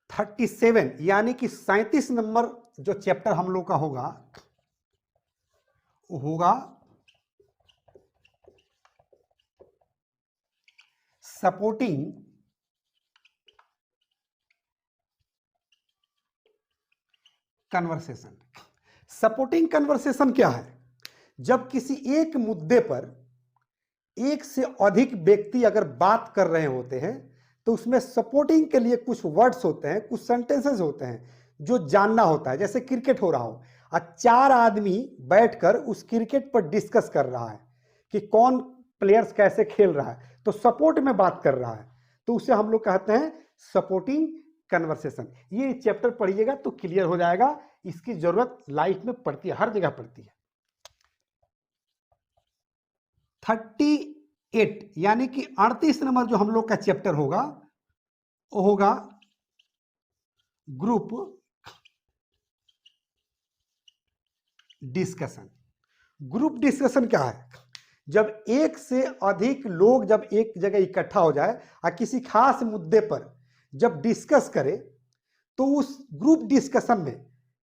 37 यानी कि 37 नंबर जो चैप्टर हम लोग का होगा वो होगा सपोर्टिंग कन्वर्सेशन। सपोर्टिंग कन्वर्सेशन क्या है? जब किसी एक मुद्दे पर एक से अधिक व्यक्ति अगर बात कर रहे होते हैं तो उसमें सपोर्टिंग के लिए कुछ वर्ड्स होते हैं, कुछ सेंटेंसेस होते हैं जो जानना होता है। जैसे क्रिकेट हो रहा हो और 4 आदमी बैठकर उस क्रिकेट पर डिस्कस कर रहा है कि कौन प्लेयर्स कैसे खेल रहा है, तो सपोर्ट में बात कर रहा है, तो उसे हम लोग कहते हैं सपोर्टिंग कन्वर्सेशन। ये चैप्टर पढ़िएगा तो क्लियर हो जाएगा, इसकी जरूरत लाइफ में पड़ती है, हर जगह पड़ती है। 38 यानी कि 38 नंबर जो हम लोग का चैप्टर होगा वो होगा ग्रुप डिस्कशन। ग्रुप डिस्कशन क्या है? जब एक से अधिक लोग जब एक जगह इकट्ठा हो जाए और किसी खास मुद्दे पर जब डिस्कस करे तो उस ग्रुप डिस्कशन में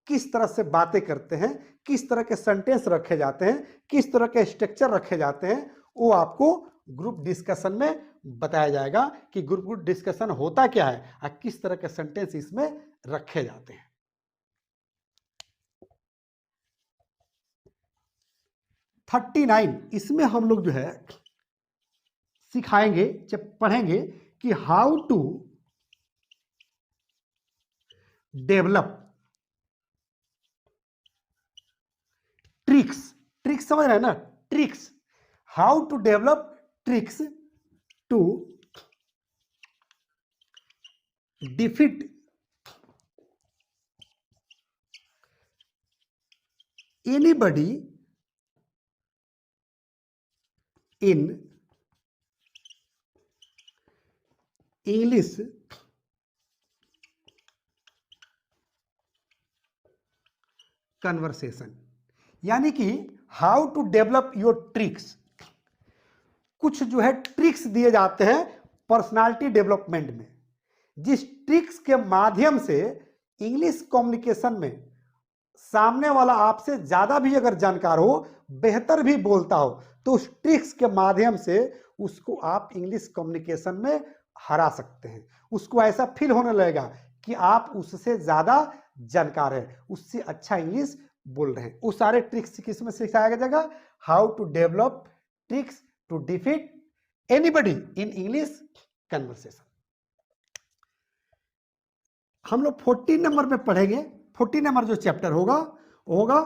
किस तरह से बातें करते हैं, किस तरह के सेंटेंस रखे जाते हैं, किस तरह के स्ट्रक्चर रखे जाते हैं, वो आपको ग्रुप डिस्कशन में बताया जाएगा कि ग्रुप डिस्कशन होता क्या है और किस तरह के सेंटेंस इसमें रखे जाते हैं। 39 इसमें हम लोग जो है सिखाएंगे, जब पढ़ेंगे कि how to develop tricks. Tricks समझ रहे हैं ना? Tricks, how to develop tricks to defeat anybody in English conversation. यानी कि how to develop your tricks. कुछ जो है ट्रिक्स दिए जाते हैं पर्सनालिटी डेवलपमेंट में, जिस ट्रिक्स के माध्यम से इंग्लिश कम्युनिकेशन में सामने वाला आपसे ज्यादा भी अगर जानकार हो, बेहतर भी बोलता हो, तो उस ट्रिक्स के माध्यम से उसको आप इंग्लिश कम्युनिकेशन में हरा सकते हैं। उसको ऐसा फील होने लगेगा कि आप उससे ज्यादा जानकार है, उससे अच्छा इंग्लिश बोल रहे हैं। वो सारे ट्रिक्स किसमें सिखाया जाएगा? How to develop tricks to defeat anybody in English conversation. हम लोग 14 नंबर पे पढ़ेंगे। 14 नंबर जो चैप्टर होगा वो होगा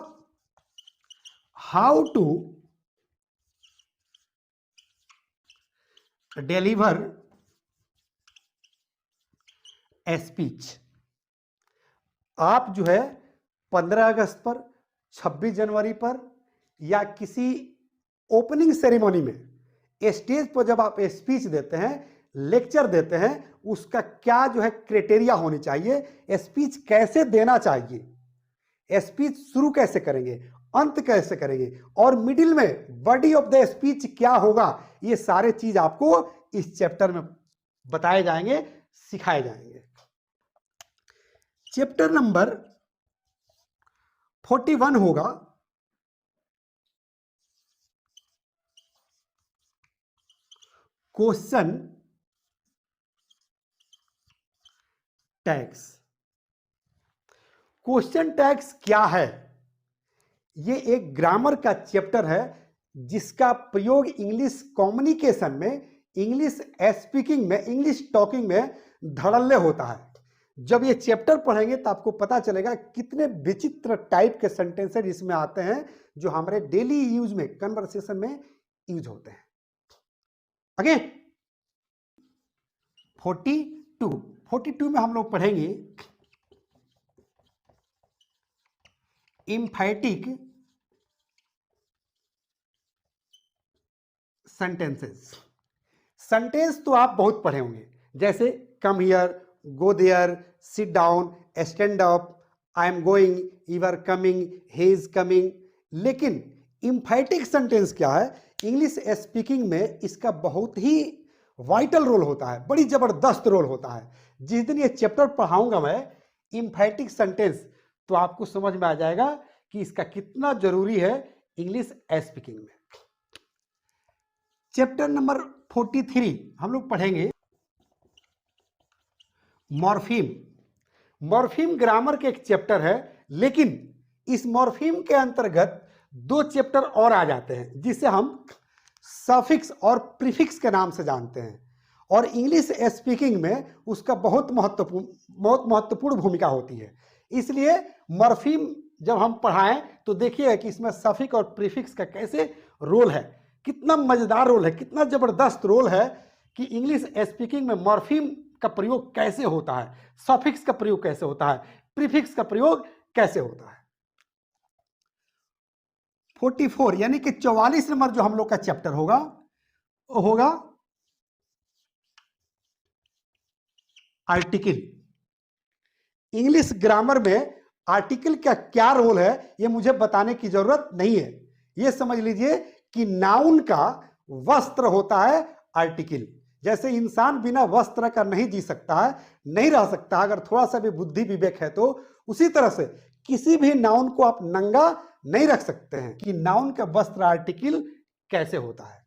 how to deliver a speech. आप जो है 15 अगस्त पर, 26 जनवरी पर या किसी ओपनिंग सेरेमनी में स्टेज पर जब आप स्पीच देते हैं, लेक्चर देते हैं, उसका क्या जो है क्राइटेरिया होनी चाहिए, स्पीच कैसे देना चाहिए, स्पीच शुरू कैसे करेंगे, अंत कैसे करेंगे और मिडिल में बॉडी ऑफ द स्पीच क्या होगा, ये सारे चीज आपको इस चैप्टर में बताए जाएंगे, सिखाए जाएंगे। चैप्टर नंबर 41 होगा क्वेश्चन टैग्स। क्वेश्चन टैग्स क्या है? ये एक ग्रामर का चैप्टर है जिसका प्रयोग इंग्लिश कम्युनिकेशन में, इंग्लिश स्पीकिंग में, इंग्लिश टॉकिंग में धड़ल्ले होता है। जब ये चैप्टर पढ़ेंगे तो आपको पता चलेगा कितने विचित्र टाइप के सेंटेंसेस इसमें आते हैं जो हमारे डेली यूज में, कन्वर्सेशन में यूज होते हैं। ओके, 42 में हम लोग पढ़ेंगे एम्फैटिक सेंटेंसेस। सेंटेंस तो आप बहुत पढ़े होंगे, जैसे come here, go there, sit down, stand up, I am going, you are coming, he is coming. लेकिन एम्फैटिक सेंटेंस क्या है? इंग्लिश स्पीकिंग में इसका बहुत ही वाइटल रोल होता है, बड़ी जबरदस्त रोल होता है। जिस दिन ये चैप्टर पढ़ाऊंगा मैं इम्फैटिक सेंटेंस, तो आपको समझ में आ जाएगा कि इसका कितना जरूरी है इंग्लिश स्पीकिंग में। चैप्टर नंबर 43 हम लोग पढ़ेंगे मॉर्फीम। मॉर्फीम ग्रामर के एक चैप्टर है, लेकिन इस मॉर्फीम के अंतर्गत 2 चैप्टर और आ जाते हैं जिसे हम सफिक्स और प्रीफिक्स के नाम से जानते हैं, और इंग्लिश स्पीकिंग में उसका बहुत महत्वपूर्ण भूमिका होती है। इसलिए मॉर्फीम जब हम पढ़ाएं तो देखिए कि इसमें सफिक्स और प्रीफिक्स का कैसे रोल है, कितना मजेदार रोल है, कितना जबरदस्त रोल है कि इंग्लिश स्पीकिंग में मॉर्फीम का प्रयोग कैसे होता है, सफिक्स का प्रयोग कैसे होता है, प्रीफिक्स का प्रयोग कैसे होता है। 44 यानी कि 44 नंबर जो हम लोग का चैप्टर होगा वो होगा आर्टिकल। इंग्लिश ग्रामर में आर्टिकल का क्या रोल है ये मुझे बताने की जरूरत नहीं है। ये समझ लीजिए कि नाउन का वस्त्र होता है आर्टिकल। जैसे इंसान बिना वस्त्र का नहीं जी सकता है, नहीं रह सकता अगर थोड़ा सा भी बुद्धि विवेक है, तो उसी तरह से किसी भी नाउन को आप नंगा नहीं रख सकते हैं कि नाउन का वस्त्र आर्टिकल कैसे होता है।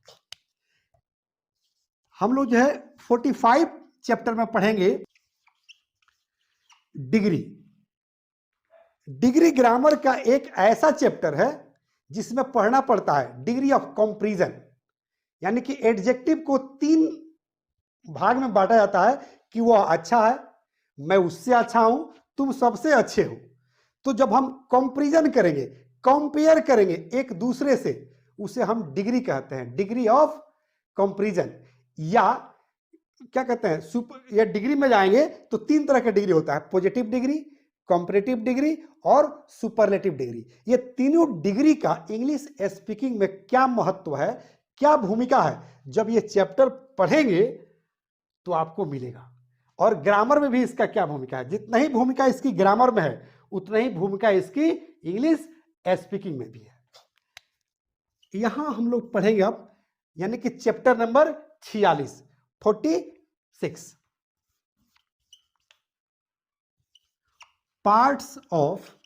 हम लोग जो है 45 चैप्टर में पढ़ेंगे डिग्री। डिग्री ग्रामर का एक ऐसा चैप्टर है जिसमें पढ़ना पड़ता है डिग्री ऑफ कंपैरिजन, यानी कि एडजेक्टिव को 3 भाग में बांटा जाता है कि वह अच्छा है, मैं उससे अच्छा हूं, तुम सबसे अच्छे हो। तो जब हम कंपैरिजन करेंगे, कंपेयर करेंगे एक दूसरे से, उसे हम डिग्री कहते हैं, डिग्री ऑफ कंपैरिजन। या क्या कहते हैं, या डिग्री में जाएंगे तो 3 तरह का डिग्री होता है, पॉजिटिव डिग्री, कंपैरेटिव डिग्री और सुपरलेटिव डिग्री। ये तीनों डिग्री का इंग्लिश स्पीकिंग में क्या महत्व है, क्या भूमिका है, जब ये चैप्टर पढ़ेंगे तो आपको मिलेगा। और ग्रामर में भी इसका क्या भूमिका है, जितना ही भूमिका इसकी ग्रामर में है उतना ही भूमिका इसकी इंग्लिश स्पीकिंग में भी है। यहां हम लोग पढ़ेंगे अब, यानी कि chapter number 46 parts of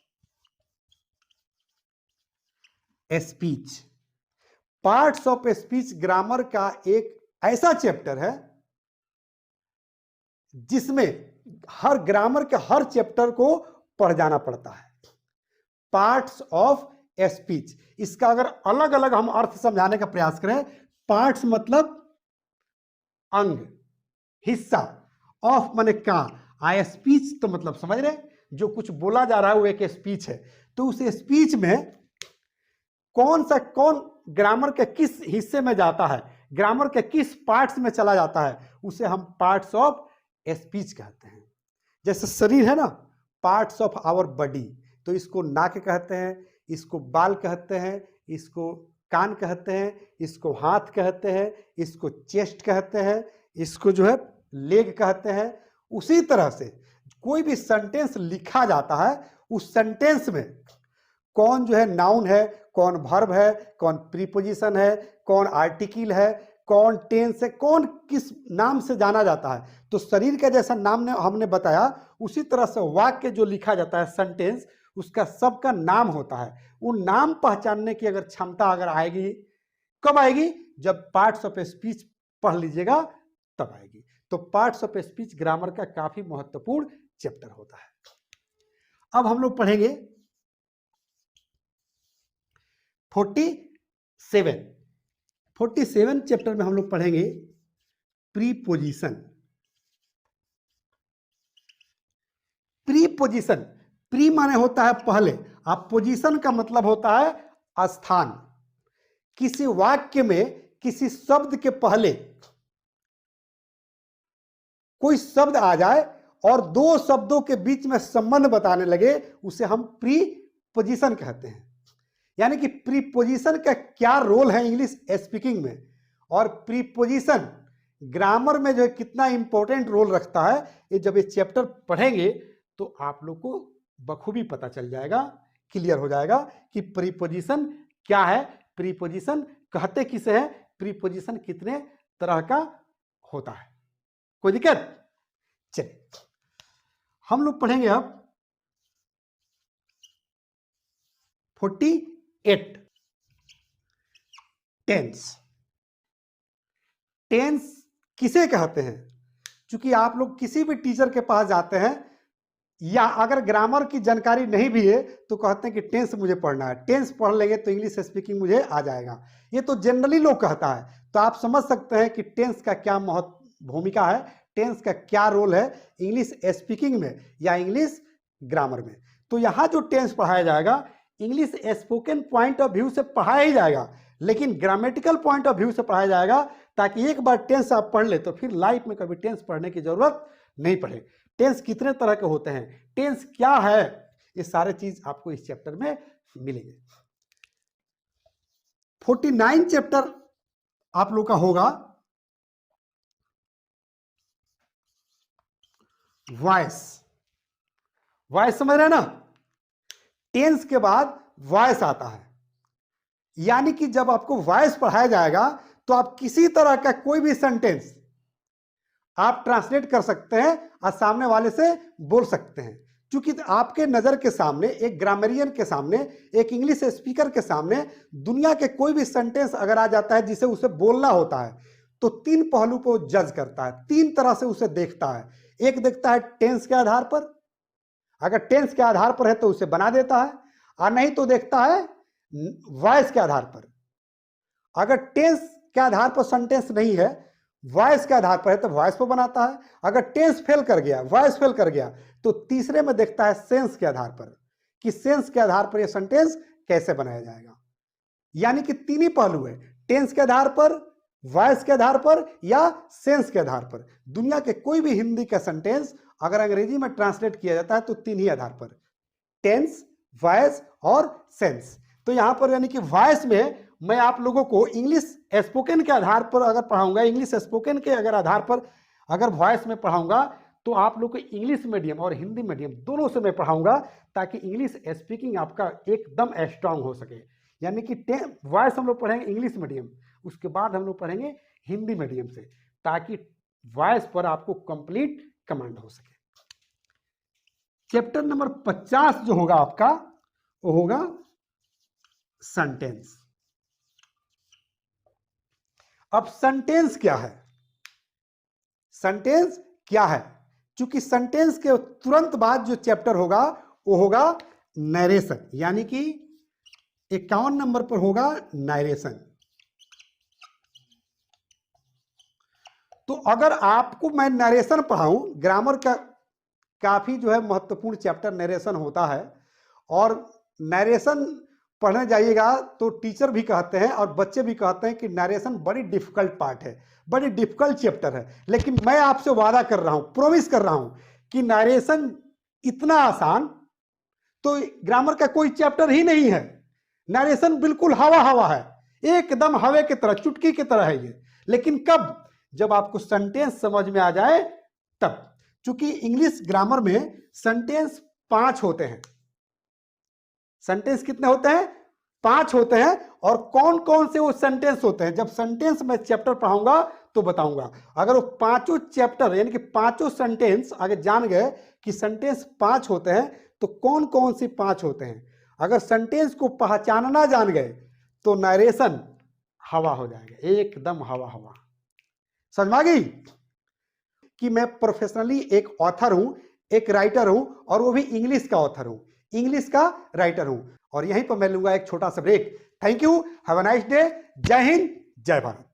speech. Parts of speech grammar का एक ऐसा चैप्टर है जिसमें हर ग्रामर के हर चैप्टर को पढ़ जाना पड़ता है। पार्ट्स ऑफ स्पीच, इसका अगर अलग अलग हम अर्थ समझाने का प्रयास करें, पार्ट्स मतलब अंग, हिस्सा, ऑफ माने का, स्पीच तो मतलब समझ रहे, जो कुछ बोला जा रहा है वो एक स्पीच है। तो उस स्पीच में कौन ग्रामर के किस हिस्से में जाता है, ग्रामर के किस पार्ट्स में चला जाता है, उसे हम पार्ट्स ऑफ स्पीच कहते हैं। जैसे शरीर है ना, पार्ट्स ऑफ आवर बॉडी, तो इसको नाक कहते हैं, इसको बाल कहते हैं, इसको कान कहते हैं, इसको हाथ कहते हैं, इसको चेस्ट कहते हैं, इसको जो है लेग कहते हैं। उसी तरह से कोई भी सेंटेंस लिखा जाता है, उस सेंटेंस में कौन जो है नाउन है, कौन वर्ब है, कौन प्रीपोजिशन है, कौन आर्टिकल है, कौन टेंस है, कौन किस नाम से जाना जाता है। तो शरीर का जैसा नाम हमने बताया, उसी तरह से वाक्य जो लिखा जाता है सेंटेंस, उसका सबका नाम होता है। वो नाम पहचानने की अगर क्षमता अगर आएगी, कब आएगी, जब पार्ट्स ऑफ स्पीच पढ़ लीजिएगा तब आएगी। तो पार्ट्स ऑफ स्पीच ग्रामर का काफी महत्वपूर्ण चैप्टर होता है। अब हम लोग पढ़ेंगे 47 चैप्टर में हम लोग पढ़ेंगे प्रीपोजिशन। प्रीपोजिशन, प्री माने होता है पहले, अब पोजीशन का मतलब होता है स्थान। किसी वाक्य में किसी शब्द के पहले कोई शब्द आ जाए और 2 शब्दों के बीच में संबंध बताने लगे, उसे हम प्रीपोजिशन कहते हैं। यानी कि प्रीपोजिशन का क्या रोल है इंग्लिश स्पीकिंग में, और प्रीपोजिशन ग्रामर में जो है कितना इंपॉर्टेंट रोल रखता है, ये जब ये चैप्टर पढ़ेंगे तो आप लोग को बखूबी पता चल जाएगा, क्लियर हो जाएगा कि प्रीपोजिशन क्या है, प्रीपोजिशन कहते किसे हैं, प्रीपोजिशन कितने तरह का होता है। कोई दिक्कत? चलिए हम लोग पढ़ेंगे अब 48 टेंस। टेंस किसे कहते हैं? क्योंकि आप लोग किसी भी टीचर के पास जाते हैं या अगर ग्रामर की जानकारी नहीं भी है तो कहते हैं कि टेंस मुझे पढ़ना है, टेंस पढ़ लेंगे तो इंग्लिश स्पीकिंग मुझे आ जाएगा। ये तो जनरली लोग कहता है। तो आप समझ सकते हैं कि टेंस का क्या भूमिका है, टेंस का क्या रोल है इंग्लिश स्पीकिंग में या इंग्लिश ग्रामर में। तो यहाँ जो टेंस पढ़ाया जाएगा English spoken point of view से पढ़ाया ही जाएगा, लेकिन ग्रामेटिकल पॉइंट ऑफ व्यू से पढ़ाया जाएगा, ताकि एक बार टेंस आप पढ़ ले तो फिर लाइफ में कभी टेंस पढ़ने की जरूरत नहीं पड़े। टेंस कितने तरह के होते हैं, टेंस क्या है, ये सारे चीज आपको इस चैप्टर में मिलेंगे। 49 चैप्टर आप लोग का होगा वॉइस। वॉइस समझ रहे हैं ना? टेंस के बाद वॉइस आता है, यानी कि जब आपको वॉइस पढ़ाया जाएगा तो आप किसी तरह का कोई भी सेंटेंस आप ट्रांसलेट कर सकते हैं और सामने वाले से बोल सकते हैं। क्योंकि आपके नजर के सामने, एक ग्रामरियन के सामने, एक इंग्लिश स्पीकर के सामने दुनिया के कोई भी सेंटेंस अगर आ जाता है जिसे उसे बोलना होता है तो तीन पहलू को जज करता है, तीन तरह से उसे देखता है। एक देखता है टेंस के आधार पर, अगर टेंस के आधार पर है तो उसे बना देता है, और नहीं तो देखता है वॉइस के आधार पर। अगर टेंस के आधार पर सेंटेंस नहीं है, वॉइस के आधार पर है तो वॉइस पर बनाता है। अगर टेंस फेल कर गया, वॉइस फेल कर गया, तो तीसरे में देखता है सेंस के आधार पर कि सेंस के आधार पर यह सेंटेंस कैसे बनाया जाएगा। यानी कि तीन ही पहलू है, टेंस के आधार पर, वॉइस के आधार पर या सेंस के आधार पर। दुनिया के कोई भी हिंदी का सेंटेंस अगर अंग्रेजी में ट्रांसलेट किया जाता है तो तीन ही आधार पर, टेंस, वॉइस और सेंस। तो यहां पर यानी कि वॉइस में मैं आप लोगों को इंग्लिश स्पोकन के आधार पर अगर पढ़ाऊंगा, इंग्लिश स्पोकन के अगर आधार पर अगर वॉइस में पढ़ाऊंगा तो आप लोग को इंग्लिश मीडियम और हिंदी मीडियम दोनों से मैं पढ़ाऊंगा, ताकि इंग्लिश स्पीकिंग आपका एकदम स्ट्रांग हो सके। यानी कि वॉइस हम लोग पढ़ेंगे इंग्लिश मीडियम, उसके बाद हम लोग पढ़ेंगे हिंदी मीडियम से, ताकि वॉइस पर आपको कंप्लीट कमांड हो सके। चैप्टर नंबर 50 जो होगा आपका वो होगा सेंटेंस। अब सेंटेंस क्या है? सेंटेंस क्या है? क्योंकि सेंटेंस के तुरंत बाद जो चैप्टर होगा वो होगा नरेशन, यानी कि 51 नंबर पर होगा नरेशन। तो अगर आपको मैं नरेशन पढ़ाऊं, ग्रामर का काफी जो है महत्वपूर्ण चैप्टर नरेशन होता है, और नरेशन पढ़ने जाइएगा तो टीचर भी कहते हैं और बच्चे भी कहते हैं कि नरेशन बड़ी डिफिकल्ट पार्ट है, बड़ी डिफिकल्ट चैप्टर है। लेकिन मैं आपसे वादा कर रहा हूं, प्रॉमिस कर रहा हूं कि नरेशन इतना आसान तो ग्रामर का कोई चैप्टर ही नहीं है। नरेशन बिल्कुल हवा हवा है, एकदम हवे की तरह, चुटकी की तरह है ये। लेकिन कब? जब आपको सेंटेंस समझ में आ जाए तब। क्योंकि इंग्लिश ग्रामर में सेंटेंस 5 होते हैं। सेंटेंस कितने होते हैं? 5 होते हैं। और कौन कौन से वो सेंटेंस होते हैं, जब सेंटेंस में चैप्टर पढ़ाऊंगा तो बताऊंगा। अगर वो पांचों चैप्टर यानी कि पांचों सेंटेंस अगर जान गए कि सेंटेंस 5 होते हैं तो कौन कौन सी 5 होते हैं, अगर सेंटेंस को पहचानना जान गए तो नरेशन हवा हो जाएगा, एकदम हवा हवा। समझ में आ गई कि मैं प्रोफेशनली एक ऑथर हूं, एक राइटर हूं, और वो भी इंग्लिश का ऑथर हूं, इंग्लिश का राइटर हूं। और यहीं पर मैं लूंगा एक छोटा सा break. Thank you, have a nice day. जय हिंद, जय भारत।